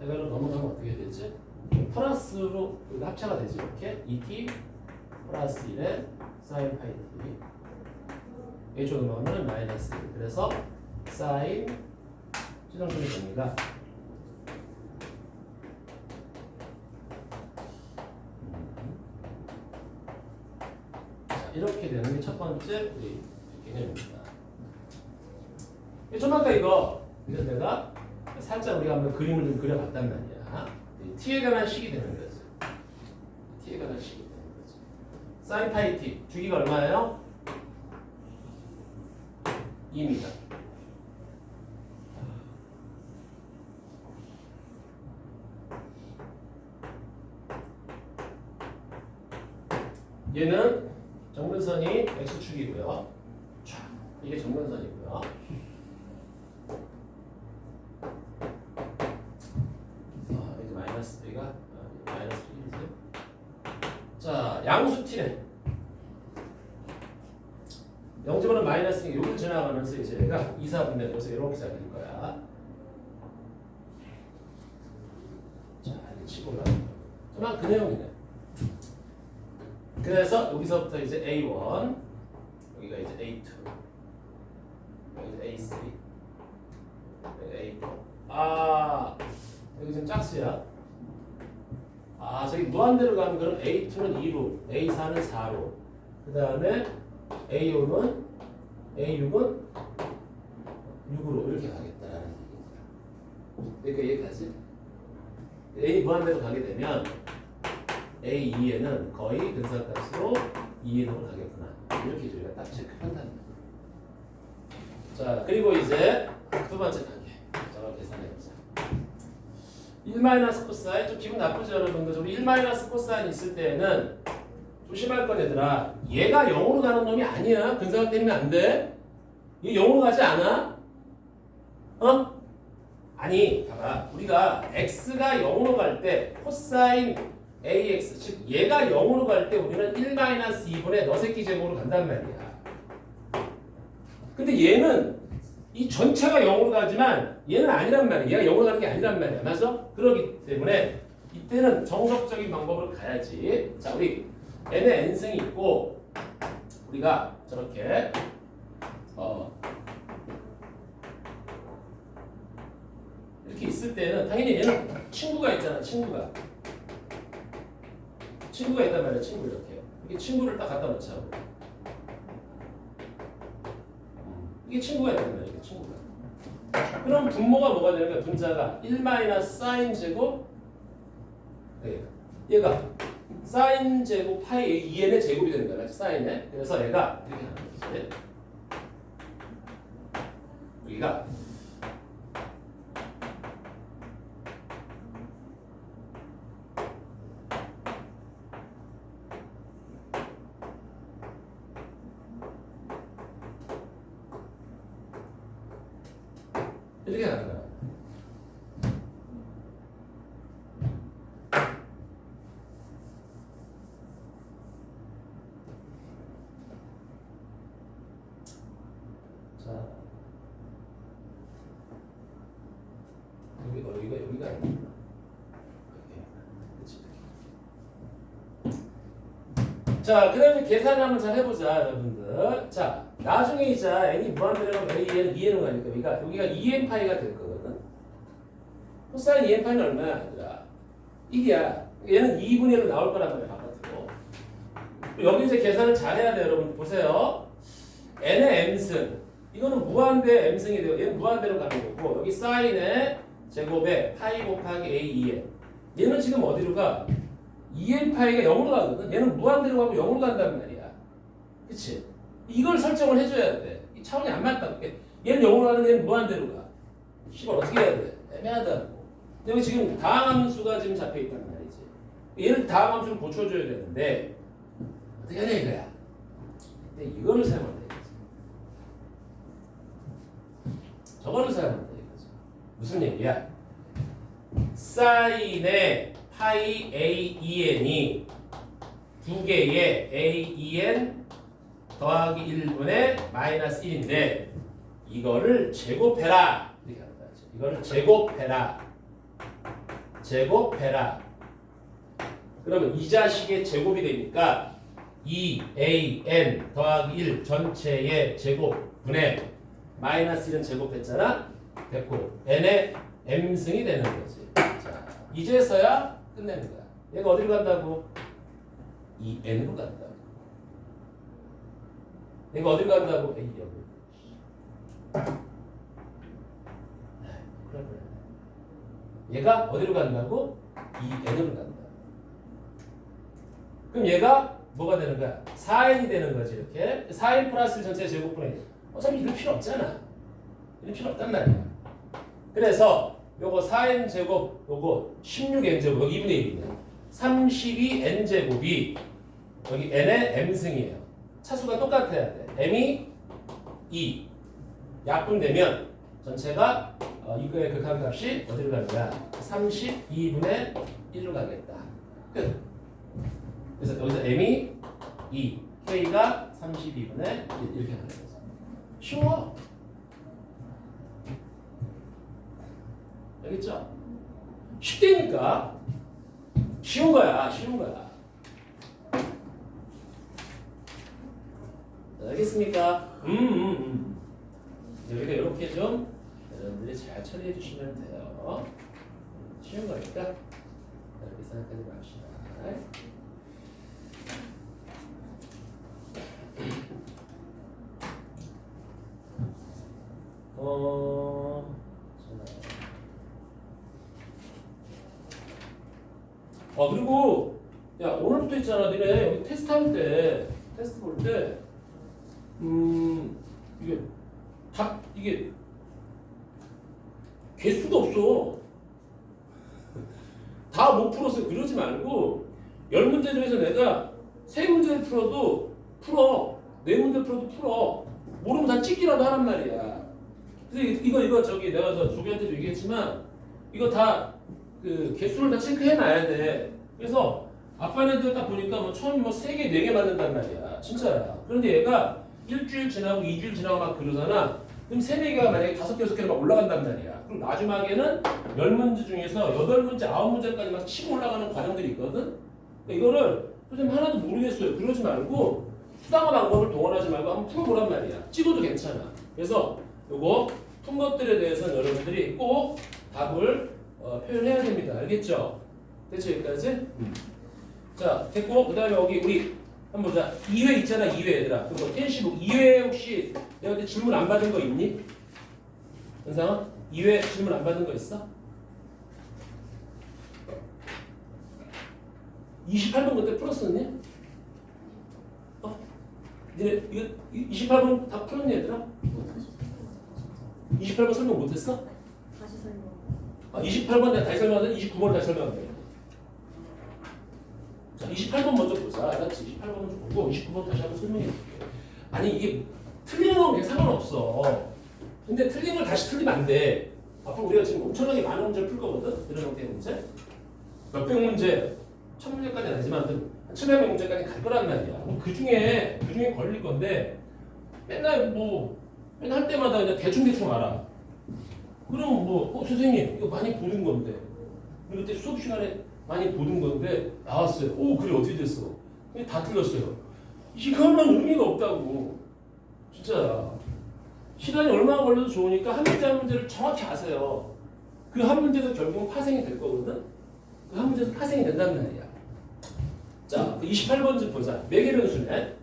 얘가로 넘어가면 어떻게 되지? 플러스로 합차가 되지 이렇게 2t 플러스 1에 사인 파이 t 이쪽으로 넘어가면 마이너스 1. 그래서 사인 최종적인 정리가 이렇게 되는 게 첫 번째 우리 개념입니다. 좀 아까 이거 내가 살짝 우리가 한번 그림을 좀 그려봤단 말이야. t에 관한 식이 되는 거지. t에 관한 식이 되는 거지. sin 파이 t 주기가 얼마예요? 2입니다. 얘는 정근선이 x축이고요. 이게 정근선이고요. 이제 마이너스 3가 마이너스 1이죠. 자, 양수 t네. 0점은 마이너스 2, 여기를 지나가면서 이제 얘가 2, 4분면 여기서 이렇게 잡힐 거야. 자, 이렇게 치고 올라가는 거야. 그 내용이네. 그래서 여기서부터 이제 A1, 여기가 이제 A2, 여기가 A3, A4, 아 여기 지금 짝수야. 아 저기 무한대로 가면 그럼 A2는 2로, A4는 4로, 그 다음에 A5는 A6은 6으로 이렇게 가겠다라는 얘기입니다. 그러니까 이해가지? A 무한대로 가게 되면 A2에는 거의 근사값으로 2n으로 가겠구나. 이렇게 저희가 딱 체크한다는 거예요. 자, 그리고 이제 두 번째 단계. 저걸 계산해보자. 1 코사인, 좀 기분 나쁘죠 여러분들? 우리 1 코사인 있을 때는 조심할 건 얘들아. 얘가 0으로 가는 놈이 아니야. 근사각 때리면 안 돼. 얘 0으로 가지 않아? 어? 아니, 봐봐. 우리가 x가 0으로 갈 때 코사인 ax, 즉 얘가 0으로 갈 때 우리는 1-2분의 너 새끼 제곱으로 간단 말이야. 근데 얘는 이 전체가 0으로 가지만 얘는 아니란 말이야. 얘가 0으로 가는 게 아니란 말이야. 맞아? 그렇기 때문에 이때는 정석적인 방법으로 가야지. 자, 우리 n의 n승이 있고 우리가 저렇게 이렇게 있을 때는 당연히 얘는 친구가 있잖아. 친구가 있단 말이야. 친구 이렇게 친구를 딱 갖다 놓자. 이게 친구가 있단 말이야. 이게 친구가. 그럼 분모가 뭐가 되는 거야? 분자가 1 사인 제곱 얘가 사인 제곱 파이 2n의 제곱이 되는 거야. 사인에. 그래서 얘가 이렇게 하는 거지. 여기가 이렇게 가는 거야. 자, 여기가 아니야. 자, 그 다음에 계산을 한번 잘 해보자, 여러분들. 자, 나중에 이제 n이 무한대로 가면 a는 2n으로 가니까 여기가 2n 파이가 될 거거든. 코사인 2n 파이는 얼마야, 얘들아? 1이야. 얘는 2분의 1로 나올 거란 말이야, 바깥으로. 여기 이제 계산을 잘 해야 돼요, 여러분. 보세요. n의 m승. 이거는 무한대 m승이 되고, 얘는 무한대로 가는 거고, 여기 사인의 제곱에 파이 곱하기 a 2n. 얘는 지금 어디로 가? 2n 파이가 0으로 가거든. 얘는 무한대로 가고 0으로 간단 말이야. 그치? 이걸 설정을 해줘야 돼. 이 차원이 안 맞다. 얘는 0으로 가는 얘는 무한대로 가. 이걸 어떻게 해야 돼? 애매하다고. 여기 지금 다항함수가 지금 잡혀있단 말이지. 얘를 다항함수를 고쳐줘야 되는데 어떻게 해야 돼 이거야? 근데 이거를 사용한다 이거지. 저거를 사용한다 이거지. 무슨 얘기야? 사인의 파이 a2n이 두 개의 a2n 더하기 1분의 마이너스 1인데 이거를 제곱해라 이렇게 하는 거야. 이거를 제곱해라. 그러면 이 자식의 제곱이 되니까 2an 더하기 1 전체의 제곱분의 마이너스 1은 제곱했잖아. 됐고 n의 m승이 되는 거지. 자, 이제서야 끝내는 거야. 얘가 어디로 간다고? 2n으로 간다고. 얘가 어디로 간다고? A 여기. 그래. 얘가 어디로 간다고? 2n으로 간다. 그럼 얘가 뭐가 되는 거야? 4n이 되는 거지 이렇게. 4n 플러스 전체 제곱분의 어차피 이럴 필요 없잖아. 이럴 필요 없단 말이야. 그래서 요거 4n 제곱 요거 16n 제곱 여기 2분의 1이네. 32n 제곱이 여기 n의 m승이에요. 차수가 똑같아야 돼. m이 2 약분되면 전체가 이거의 극한값이 어디로 가는 거야? 32분의 1로 가겠다. 끝. 그래서 여기서 m이 2, k가 32분의 1 이렇게 가는 거죠. 쉬워. 알겠죠? 쉽다니까. 쉬운 거야. 알겠습니까? 여기가 이렇게 좀 여러분들이 잘 처리해 주시면 돼요. 쉬운 거니까 그렇게 생각하지 맙시다. 그리고 야 오늘부터 있잖아. 너네 여기 테스트 볼 때 이게 개수가 없어. 다 못 풀었어. 그러지 말고 10문제 중에서 내가 3문제를 풀어도 풀어. 4문제 풀어도 풀어. 모르면 다 찍기라도 하란 말이야. 그래서 이거 저기 내가 저 조기한테도 얘기했지만 이거 다 그 개수를 다 체크해 놔야 돼. 그래서 아빠네들 딱 보니까 뭐 처음에 뭐 3개, 4개 맞는단 말이야. 진짜야. 그런데 얘가 일주일 지나고 2주일 지나고 막 그러잖아. 그럼 3, 4개가 만약에 5개, 6개로 막 올라간단 말이야. 그럼 마지막에는 10문제 중에서 8문제, 9문제까지 막 치고 올라가는 과정들이 있거든. 그러니까 이거를 선생님 하나도 모르겠어요. 그러지 말고 수단과 방법을 동원하지 말고 한번 풀어보란 말이야. 찍어도 괜찮아. 그래서 요거 푼 것들에 대해서는 여러분들이 꼭 답을 표현해야 됩니다. 알겠죠? 됐죠? 여기까지? 자, 됐고 그 다음에 여기 우리 한번 보자. 2회 있잖아. 2회 얘들아. 그거 텐시북 2회 혹시 내가 그때 질문 안 받은 거 있니? 은상아? 2회 질문 안 받은 거 있어? 28번 그때 풀었었니? 니네 이거 28번 다 풀었니 얘들아? 28번 설명 못했어? 다시 설명. 28번 내가 다시 설명하는데 29번 다시 설명할게. 자, 28번 먼저 보자. 알았지? 28번 먼저 보고 29번 다시 한번 설명해 줄게. 아니 이게 틀리는 건 그냥 상관없어. 근데 틀린 걸 다시 틀리면 안 돼. 앞으로 우리가 지금 엄청나게 많은 문제를 풀 거거든. 이런 형태의 문제. 몇백 문제, 1000문제까지는 아니지만 한 1500 문제까지 갈 거란 말이야. 그 중에 걸릴 건데 맨날 할 때마다 그냥 대충 알아. 그럼 선생님 이거 많이 보는 건데 그때 수업 시간에 많이 보는 건데 나왔어요. 오 그래 어떻게 됐어? 근데 다 틀렸어요. 이거는 의미가 없다고. 진짜 시간이 얼마나 걸려도 좋으니까 한 문제 한 문제를 정확히 아세요. 그 한 문제도 결국은 파생이 될 거거든. 그 한 문제도 파생이 된단 말이야. 자, 28번째 보자. 매개변수네.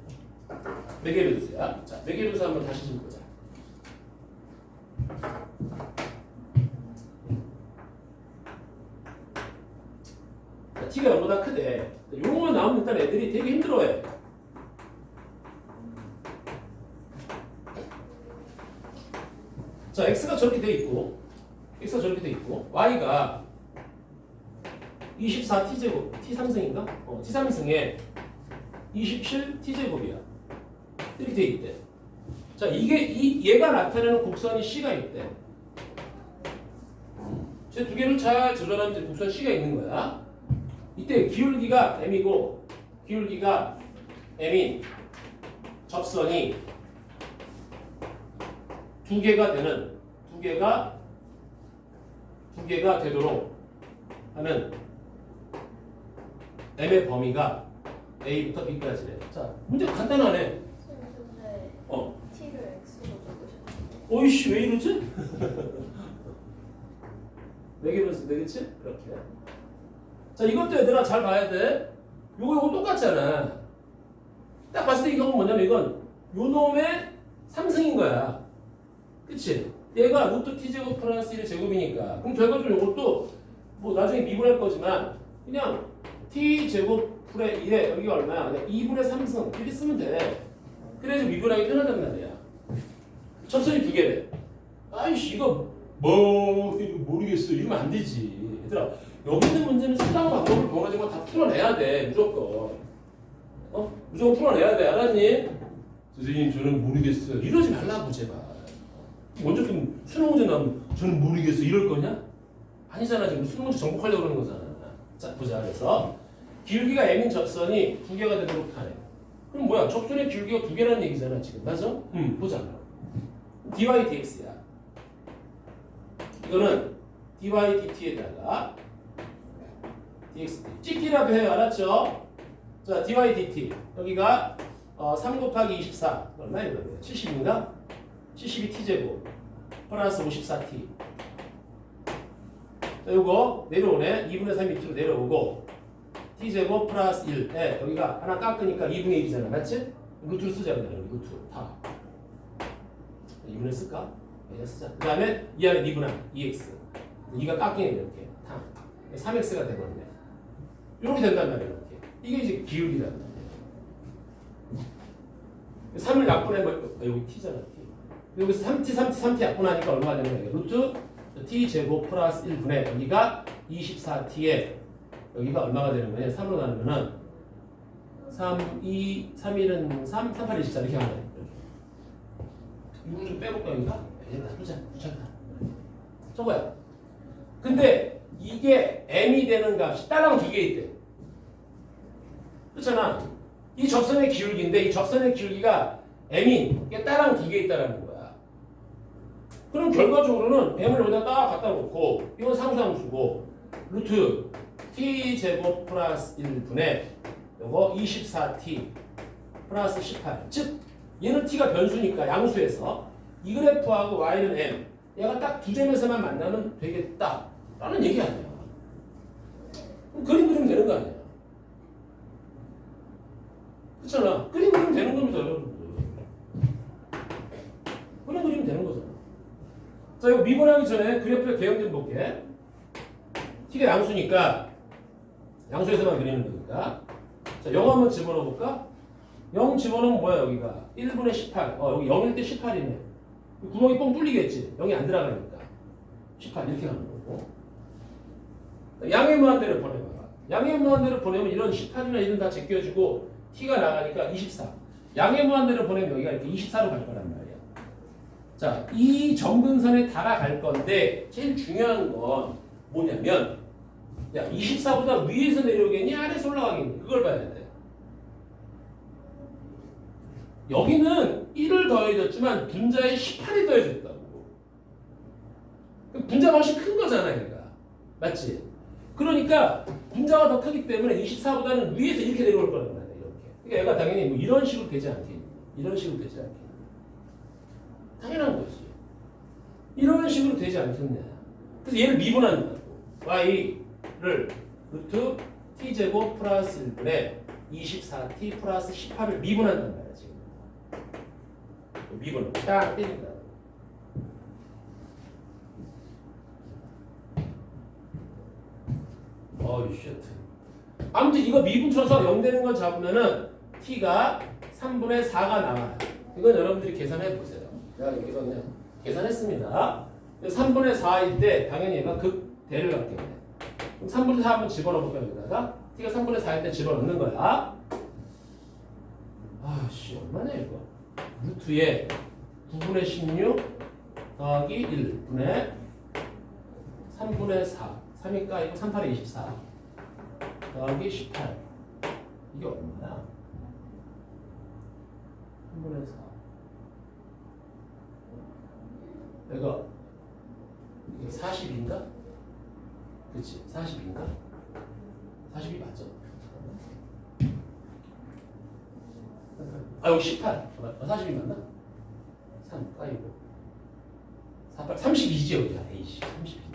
매개변수야. 자, 매개변수 한번 다시 좀 보자. t가 0보다 크대. 요거만 나오면 일단 애들이 되게 힘들어해. 자, x가 저렇게 돼 있고, y가 24t제곱, t3승인가? t3승에 27t제곱이야. 이렇게 돼 있대. 자, 얘가 나타내는 곡선이 c가 있대. 제 두 개를 잘 조절하면 곡선 c가 있는 거야. 이때 기울기가 m이고 기울기가 m인 접선이 두 개가 되도록 하는 m의 범위가 a부터 b까지래. 자, 문제 간단하네. 근데 t를 x로 적으셨어요. 어이씨 왜 이러지? 매개변수 되겠지? 이렇게. 자, 이것도 얘들아 잘 봐야 돼. 요거 똑같잖아. 딱 봤을 때 이건 뭐냐면 이건 요 놈의 3승인 거야. 그치? 얘가 루트 t제곱 플러스 1의 제곱이니까. 그럼 결과적으로 요것도 나중에 미분할 거지만 그냥 t제곱 풀의 1에 여기가 얼마야? 그냥 2분의 3승 이렇게 쓰면 돼. 그래야지 미분하기 편하단 말이야. 접선이 두 개래. 아이씨 이거 모르겠어. 이러면 안 되지. 얘들아 여기 있는 문제는 수단과 방법을 동원하지만 다 풀어내야 돼. 무조건. 무조건 풀어내야 돼. 알았니? 선생님 저는 모르겠어요. 이러지 말라고 제발. 먼저 좀 수능 문제 나오면 저는 모르겠어. 이럴 거냐? 아니잖아. 지금 수능 문제 정복하려고 그러는 거잖아. 자 보자. 그래서 기울기가 m인 접선이 두 개가 되도록 하래. 그럼 뭐야? 접선의 기울기가 두 개라는 얘기잖아. 지금 맞아? 보자. dy dx야. 이거는 dy dt에다가 dx 찍기라도 해요. 알았죠? 자, dy dt 여기가 3 곱하기 24 얼마야 이거는? 70인가? 72t제곱 플러스 54t. 자, 요거 내려오네. 2분의 3 밑으로 내려오고 t제곱 플러스 1. 네, 여기가 하나 깎으니까 2분의 1이잖아. 맞지? 루트를 쓰자. 그냥 루트 다. 2분의 쓸까? 네, 쓰자. 그 다음에 이 안에 2분의 2x. 2가 깎이네 이렇게. 3x가 되거든요. 이렇게 된단 말이에요. 이렇게. 이게 이제 기울기란 말이에요. 3을 약분해면 여기 t잖아. t. 여기서 3t 약분하니까 얼마가 되는 거예요? 루트 t제곱 플러스 1분의 여기가 24t에 여기가 얼마가 되는 거냐? 3으로 나누면은 3, 1은 3, 3, 8, 24 이렇게 하는 거예요. 이거 좀 빼볼까 여기가? 나쁘지 않아. 괜찮다. 저거야. 근데 이게 m이 되는 값이 따라가 2개 있대. 그렇잖아. 이 접선의 기울기인데 이 접선의 기울기가 m인 이게 따라가 2개 있다라는 거야. 그럼 결과적으로는 m을 여기다 딱 갖다 놓고 이건 상수함수고 루트 t제곱 플러스 1분의 요거 24t 플러스 18. 즉 얘는 t가 변수니까 양수에서 이 그래프하고 y는 m 얘가 딱 두 점에서만 만나면 되겠다 라는 얘기 아니야. 그림 그리면 되는 거 아니야. 그렇잖아. 그림 그리면 되는 겁니다 여러분들. 그림 그리면 되는 거잖아. 자 이거 미분하기 전에 그래프의 개형 좀 볼게. t가 양수니까 양수에서만 그리는 거니까. 자 0 한번 집어넣어 볼까? 0 집어넣으면 뭐야 여기가 1분의 18. 여기 0일 때 18이네. 구멍이 뻥 뚫리겠지. 0이 안 들어가니까 18 이렇게 가는 거고. 양의 무한대를 보내봐라. 양의 무한대를 보내면 이런 18이나 이런 다 제껴지고 t가 나가니까 24. 양의 무한대를 보내면 여기가 이렇게 24로 갈 거란 말이야. 자, 이 점근선에 달아갈 건데 제일 중요한 건 뭐냐면 야 24보다 위에서 내려오겠니? 아래에서 올라가겠니? 그걸 봐야 돼. 여기는 1을 더해줬지만 분자에 18이 더해졌다고. 분자가 훨씬 큰 거잖아 얘가. 맞지? 그러니까 분자가 더 크기 때문에 24보다는 위에서 이렇게 내려올 거란 말이야. 이렇게. 그러니까 얘가 당연히 뭐 이런 식으로 되지 않겠니? 이런 식으로 되지 않겠니? 당연한 거지. 이런 식으로 되지 않겠냐. 그래서 얘를 미분한다고. y를 루트 t제곱 플러스 1분의 24t 플러스 18을 미분한단 말이야 지금. 미분 딱 때린다. 쉣. 아무튼 이거 미분 쳐서 0 되는 걸 잡으면은 t가 3분의 4가 나와요. 이건 여러분들이 계산해 보세요. 내가 여기서 그냥 계산했습니다. 3분의 4일 때 당연히 얘가 극대를 갖게 돼. 그럼 3분의 4 한번 집어넣어 볼까요? 여기다가 t가 3분의 4일 때 집어넣는 거야. 아씨 얼마냐 이거. 루트에 9분의 16 더하기 1분의 3분의 4 3이 까이고 3, 8에 24 더하기 18 이게 얼마야? 3분의 4 이거 40인가? 그치 40인가? 40이 맞아. 여기 18 40이 맞나? 3 까이고 48 32지 여기가 A씨 32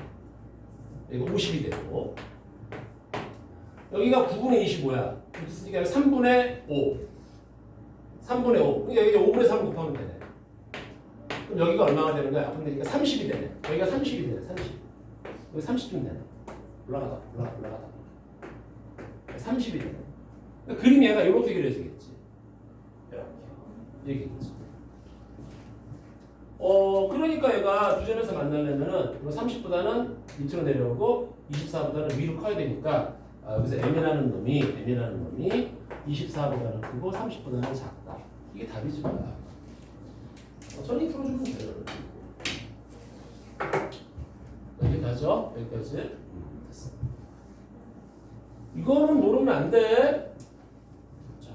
여기가 50이 되고 여기가 9분의 20이 뭐야? 그러니까 3분의 5 3분의 5 그러니까 여기가 5분의 3 곱하면 되네. 그럼 여기가 얼마가 되는 거야? 근데 여기가 30이 되네. 여기가 30이 되네. 30 여기 30쯤 되네. 올라가다 30이 되네. 그러니까 그림이 얘가 이렇게 그려지겠지. 이렇게 되겠지. 그러니까 얘가 두 점에서 만나려면은 30보다는 밑으로 내려오고 24보다는 위로 커야 되니까 여기서 m이라는 놈이 24보다는 크고 30보다는 작다. 이게 답이지 뭐야. 천천히 풀어주면 돼요. 여기까지죠? 여기까지. 됐어. 이거는 모르면 안 돼. 자,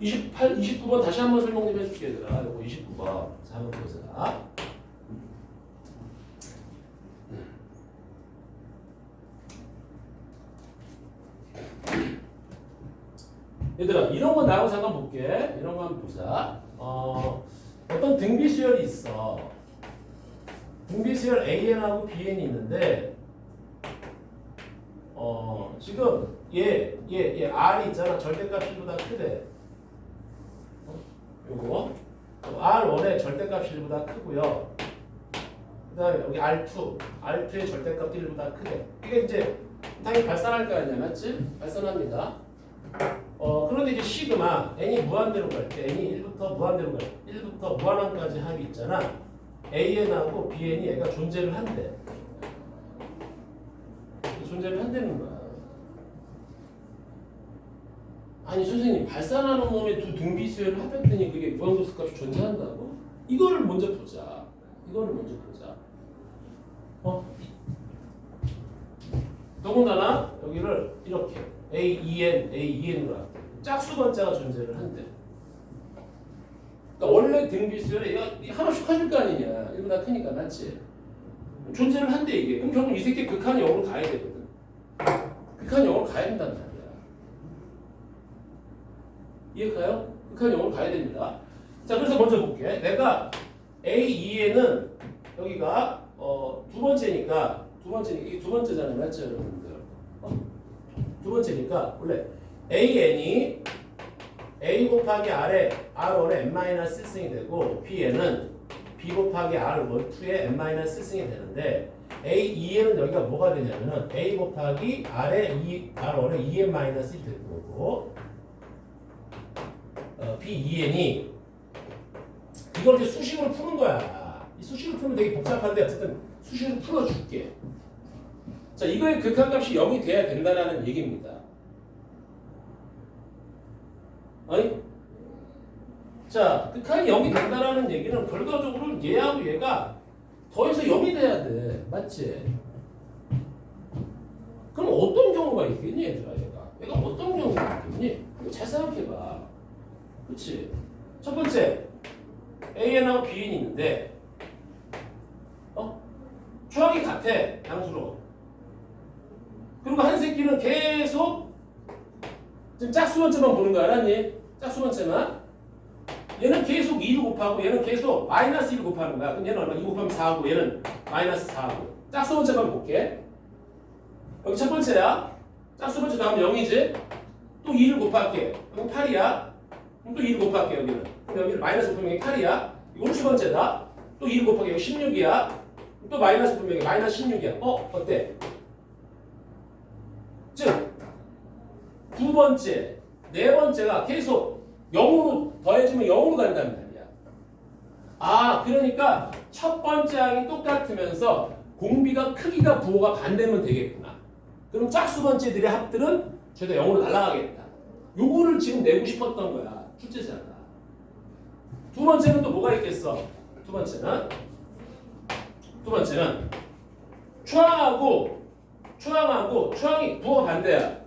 29번 다시 한번 설명 좀 해줄게 얘들아. 이거 29번. 자, 한번 보자. 얘들아, 이런 거 나오고 잠깐 볼게. 이런 거 한번 보자. 어떤 등비 수열이 있어. 등비수열 AN하고 BN이 있는데 지금 얘 R이 있잖아. 절대값 C보다 크대. 요거 R1의 절대값 1보다 크고요. 그 다음에 여기 R2의 절대값 1보다 크대. 이게 이제 당연히 발산할 거 아니야, 맞지? 발산합니다. 그런데 이제 시그마 n이 무한대로 갈 때 n이 1부터 무한대로 갈 때 1부터 무한항까지 합이 있잖아. an하고 bn이 얘가 존재를 한대. 존재를 한다는 거야. 아니 선생님 발산하는 놈의 두 등비수열을 합했더니 그게 무한도수 값이 존재한다고? 이거를 먼저 보자. 더군다나 여기를 이렇게 AEN으로 할게. 짝수 번째가 존재를 한대. 그러니까 원래 등비수열에 얘가 하나씩 커질 거 아니냐. 1보다 크니까 맞지? 존재를 한대 이게. 그럼 결국 이 새끼 극한이 0으로 가야 되거든. 극한이 0으로 가야 된단 말이야. 이해가요? 극한이 0으로 가야 됩니다. 자, 그래서 먼저 볼게. 내가 AEN은 여기가 두 번째니까 이게 두 번째잖아요, 맞죠, 여러분들? 두 번째니까 원래 AN이 A 곱하기 R에 R1에 n-1승이 되고 BN은 B 곱하기 R12에 n-1승이 되는데 AEN은 여기가 뭐가 되냐면은 A 곱하기 R1에 EN-1이 될 거고 BEN이 이걸 이제 수식으로 푸는 거야. 이 수식으로 풀면 되게 복잡한데 어쨌든 수식으로 풀어줄게. 자, 이거의 극한값이 0이 돼야 된다는 얘기입니다. 아니? 자, 극한이 0이 된다는 얘기는 결과적으로 얘하고 얘가 더해서 0이 돼야 돼. 맞지? 그럼 어떤 경우가 있겠니, 얘들아, 얘가 어떤 경우가 있겠니? 이거 잘 생각해봐. 그치? 첫 번째, AN하고 BN이 있는데, 추항이 같아, 양수로. 그리고 한 새끼는 계속 지금 짝수 번째만 보는 거 알았니? 짝수 번째만. 얘는 계속 2를 곱하고 얘는 계속 마이너스 1을 곱하는 거야. 그럼 얘는 얼마? 2 곱하면 4하고 얘는 마이너스 4하고. 짝수 번째만 볼게. 여기 첫 번째야. 짝수 번째 다음 0이지? 또 2를 곱할게. 그럼 8이야. 그럼 또 2를 곱할게 여기는. 그럼 여기는 마이너스 곱하면 여기 8이야. 이거 홀수 번째다. 또 2를 곱하기 여기 16이야. 또 마이너스 곱하면 여기 마이너스 16이야. 어때? 즉 두 번째, 네 번째가 계속 0으로 더해지면 0으로 간단 말이야. 아, 그러니까 첫 번째 항이 똑같으면서 공비가 크기가 부호가 반대면 되겠구나. 그럼 짝수 번째들의 합들은 죄다 0으로 날아가겠다. 요거를 지금 내고 싶었던 거야. 출제자가. 두 번째는 또 뭐가 있겠어? 두 번째는 추항이 부호가 반대야.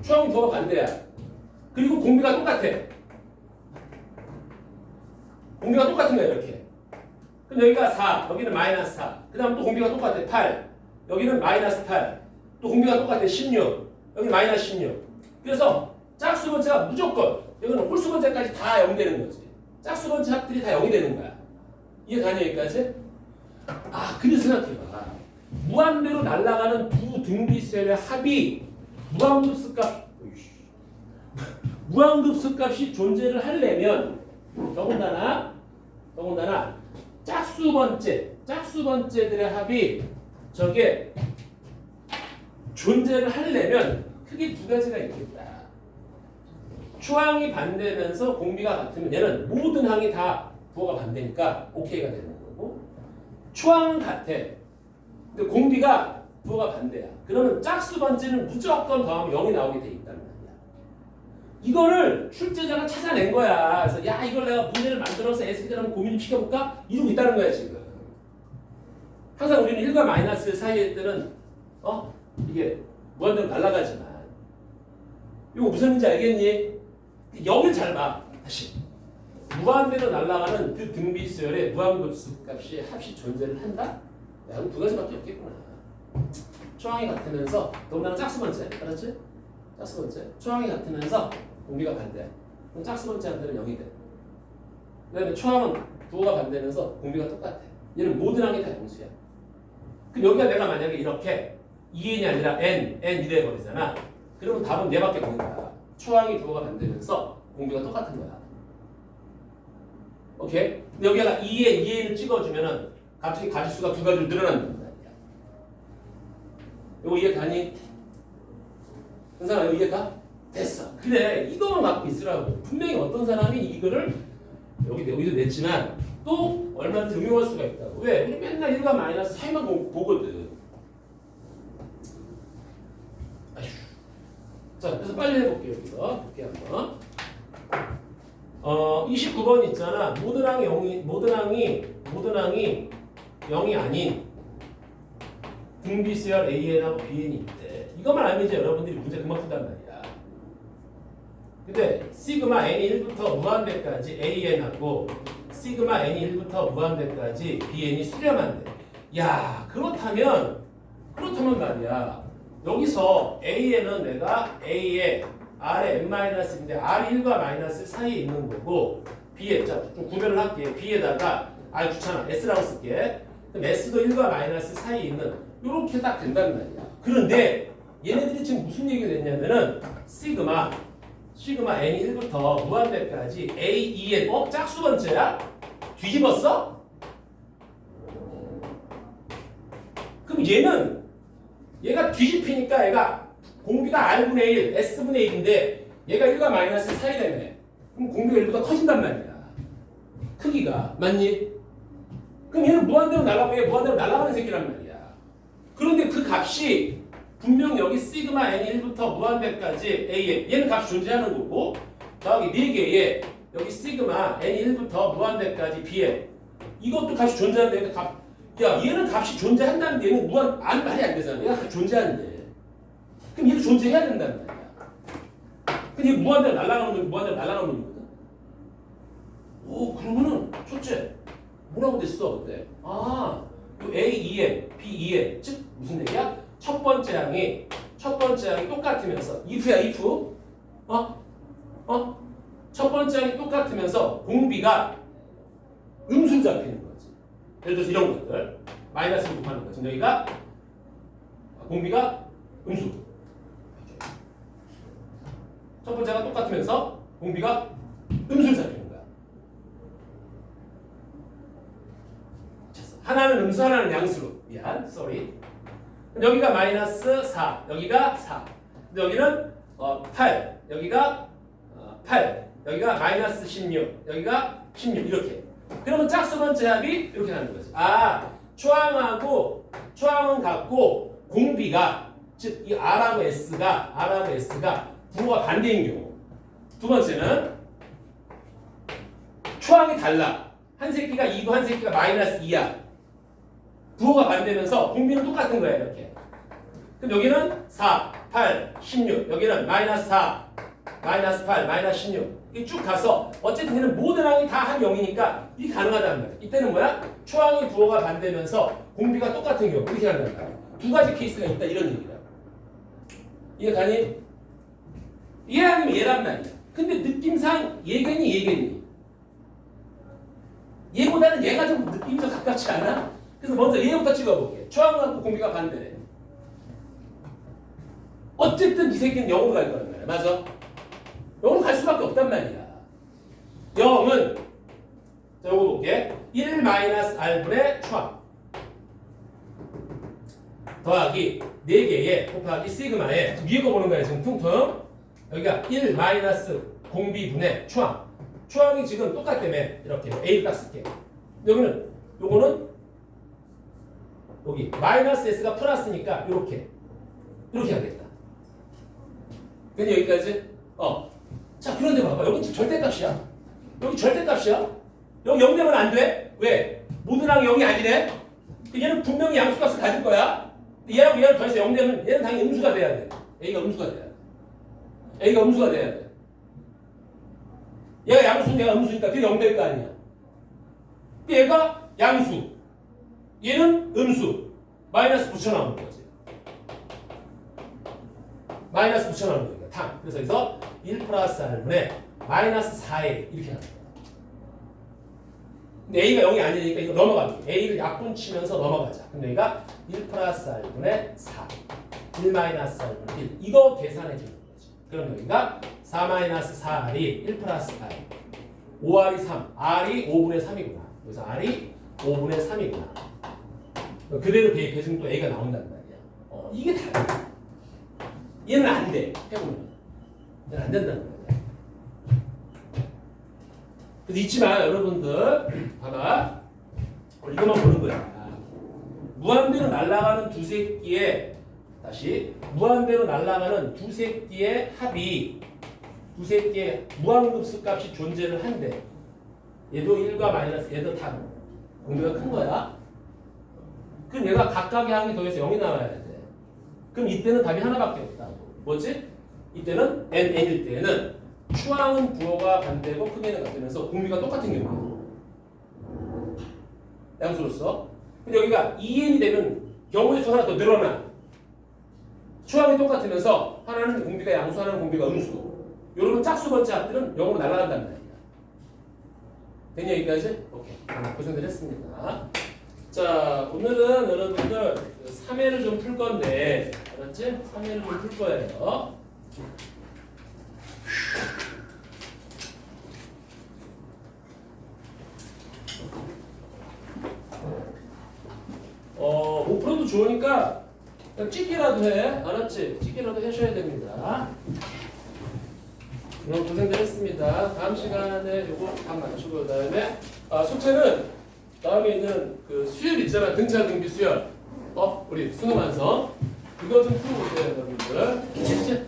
추항이 부호가 반대야. 그리고 공비가 똑같아. 공비가 똑같은 거야, 이렇게. 그럼 여기가 4, 여기는 마이너스 4. 그 다음 또 공비가 똑같아. 8. 여기는 마이너스 8. 또 공비가 똑같아. 16. 여기 마이너스 16. 그래서 짝수 번째가 무조건, 여기는 홀수 번째까지 다 0 되는 거지. 짝수 번째 합들이 다 0이 되는 거야. 이해가냐, 여기까지? 아, 그래서 생각해봐. 무한대로 날아가는 두 등비수열의 합이 무한급수 값이 존재를 하려면 더군다나 짝수 번째들의 합이 저게 존재를 하려면 크게 두 가지가 있겠다. 추항이 반대면서 공비가 같으면 얘는 모든 항이 다 부호가 반대니까 OK가 되는 거고, 추항은 같아. 근데 공비가 부호가 반대야. 그러면 짝수 번째는 무조건 더하면 0이 나오게 돼 있단 말이야. 이거를 출제자가 찾아낸 거야. 그래서 야, 이걸 내가 문제를 만들어서 에세이를 한번 고민을 시켜볼까? 이러고 있다는 거야 지금. 항상 우리는 1과 마이너스 사이에 때는 이게 무한대로 날아가지만 이거 무슨 의미인지 알겠니? 여길 잘 봐. 다시 무한대로 날아가는 그 등비수열의 무한급수 값이 합이 존재를 한다? 야, 두 가지밖에 없겠구나. 추항이 같으면서 더군다나 짝수 번째, 알았지? 짝수 번째. 추항이 같으면서 공비가 반대. 그럼 짝수 번째 한들은 0이 돼. 그 다음에 추항은 부호가 반대면서 공비가 똑같아. 얘는 모든 항이 다 영수야. 그럼 여기가 내가 만약에 이렇게 2n이 아니라 n 이래 버리잖아. 그러면 답은 얘밖에 없는 거야. 초항이 부호가 반대면서 공비가 똑같은 거야. 오케이? 근데 여기다가 2n을 찍어주면은 갑자기 가지수가 두 가지로 늘어난단 말이야. 요거 이해가니? 은상아 이거 이해가? 됐어. 그래 이거만 갖고 있으라고. 분명히 어떤 사람이 이거를 여기도 냈지만 또 얼마든지 응용할 수가 있다고. 왜? 우리 맨날 1과 마이너스 사이만 보거든. 아휴. 자, 그래서 빨리 해볼게요. 여기서 볼게 한번. 29번 있잖아. 모든 항이 0이 아닌 등비수열 AN하고 BN이 있대. 이것만 알면 이제 여러분들이 문제 금방 푼단 말이야. 근데 시그마 n이 1부터 무한대까지 AN하고 시그마 n이 1부터 무한대까지 BN이 수렴한대. 야, 그렇다면 말이야. 여기서 AN은 내가 A에 R에 n-인데 R이 1과 마이너스 사이에 있는 거고 B에 자, 좀 구별을 할게. B에다가 R 귀찮아. S라고 쓸게. 그럼 S도 1과 마이너스 사이에 있는 이렇게 딱 된다는 말이야. 그런데 얘네들이 지금 무슨 얘기가 됐냐면은 시그마 n이 1부터 무한대까지 A, EN 짝수 번째야? 뒤집었어? 그럼 얘가 뒤집히니까 얘가 공비가 R분의 1, S분의 1인데 얘가 1과 마이너스 사이라며. 그럼 공비가 1보다 커진단 말이야. 크기가. 맞니? 그럼 얘는 무한대로 날아가고 얘 무한대로 날아가는 새끼란 말이야. 그런데 그 값이 분명 여기 시그마 n이 1부터 무한대까지 A에 얘는 값이 존재하는 거고 저기 4개에 여기 시그마 n이 1부터 무한대까지 B에 이것도 값이 존재하는데 야 얘는 값이 존재한다는데 얘는 말이 안 되잖아. 얘가 값이 존재하는데 그럼 얘도 존재해야 된다는 말이야. 근데 얘 무한대로 날아가는 놈이거든. 오 그러면은 첫째 뭐라고 됐어 그때? 아 A, EN, B, EN 즉 무슨 얘기야? 첫 번째 항이 똑같으면서 if야 if 첫 번째 항이 똑같으면서 공비가 음수로 잡히는 거지. 예를 들어서 이런 것들 마이너스를 곱하는 거지. 여기가 공비가 음수. 첫 번째가 똑같으면서 공비가 음수를 잡히는 거야. 하나는 음수, 하나는 양수로. 미안, sorry. 여기가 마이너스 4, 여기가 4. 근데 여기는 8, 여기가 8, 여기가 마이너스 16, 여기가 16 이렇게. 그러면 짝수 번째 합이 이렇게 나는 거지. 아, 초항은 같고 공비가 즉 이 R하고 S가 부호가 반대인 경우. 두 번째는 초항이 달라. 한 새끼가 2고 한 새끼가 마이너스 2야. 부호가 반대면서 공비는 똑같은 거야 이렇게. 그럼 여기는 4, 8, 16 여기는 마이너스 4, 마이너스 8, 마이너스 16 이렇게 쭉 가서 어쨌든 얘는 모든 항이 다 한 0이니까 이게 가능하단 말이야. 이때는 뭐야? 초항의 부호가 반대면서 공비가 똑같은 경우 이렇게 한단 말이야. 두 가지 케이스가 있다 이런 얘기다. 이해 가니? 이해 아니면 얘란 말이야. 근데 느낌상 얘겠니? 얘보다는 얘가 좀 느낌이 더 가깝지 않아? 그래서 먼저 얘부터 찍어볼게. 초항하고 공비가 반대래. 어쨌든 이 새끼는 0으로 갈 거란 말이야. 맞아? 0으로 갈 수밖에 없단 말이야. 0은 자 요거 볼게. 1-R분의 초항 더하기 4개의 곱하기 시그마에 위에 거 보는 거야 지금 퉁퉁. 여기가 1- 공비분의 초항. 초항이 지금 똑같다며 이렇게 A를 딱 쓸게. 요거는 여기 마이너스 S가 플러스니까 이렇게 하겠다. 근데 여기까지 자 그런데 봐봐 여기 절대값이야. 여기 절대값이야. 여기 0 되면 안 돼. 왜? 모든 항이 0이 아니네. 얘는 분명히 양수값을 가질 거야. 얘하고 얘를 더해서 0 되면 얘는 당연히 음수가 돼야 돼. A가 음수가 돼야 돼. 얘가 양수, 얘가 음수니까 그게 0 될 거 아니야. 얘가 양수, 얘는 음수. 마이너스 붙여나오는 거지. 마이너스 붙여나오는 거니까 탕. 그래서 여기서 1 플러스 R분의 마이너스 4A 이렇게 나옵니다. 근데 A가 0이 아니니까 이거 넘어가기. A를 약분 치면서 넘어가자. 그럼 여기가 1 플러스 R분의 4. 1 마이너스 R분의 1. 이거 계산해 주는 거지. 그럼 여기가 4 마이너스 4R이 1 플러스 R. 5R이 3. R이 5분의 3이구나. 그래서 R이 5분의 3이구나. 그대로 대입해주면 또 A가 나온단 말이야. 이게 다야. 얘는 안 돼. 해보면. 얘는 안 된다는 거야. 그래서 있지만 여러분들 봐봐. 이것만 보는 거야. 무한대로 날아가는 두 새끼의 다시 무한대로 날아가는 두 새끼의 합이 두 새끼의 무한급수 값이 존재를 한대. 얘도 1과 마이너스 얘도 다 공비가 큰 거야. 그럼 얘가 각각의 항이 더해서 0이 나와야 돼. 그럼 이때는 답이 하나밖에 없다고. 뭐지? 이때는 n일 때는 추항은 부호가 반대고 크기는 같으면서 공비가 똑같은 경우야. 양수로서. 근데 여기가 2n이 되면 경우의 수 하나 더 늘어나. 추항이 똑같으면서 하나는 공비가 양수, 하나는 공비가 음수. 여러분 짝수 번째 합들은 0으로 날아간단 말이야. 됐냐 여기까지? 오케이. 고생들 했습니다. 자, 오늘은 여러분들 3회를 좀 풀 건데, 알았지? 3회를 좀 풀 거예요. 못 풀어도 좋으니까 그냥 찍기라도 해. 알았지? 찍기라도 하셔야 됩니다. 오늘 고생들 했습니다. 다음 시간에 요거 다 맞추고 그다음에 숙제는 다음에 있는 그 수열 있잖아. 등차 등비 수열. 우리 수능 완성. 그거 좀 풀어보세요, 여러분들. 알겠지?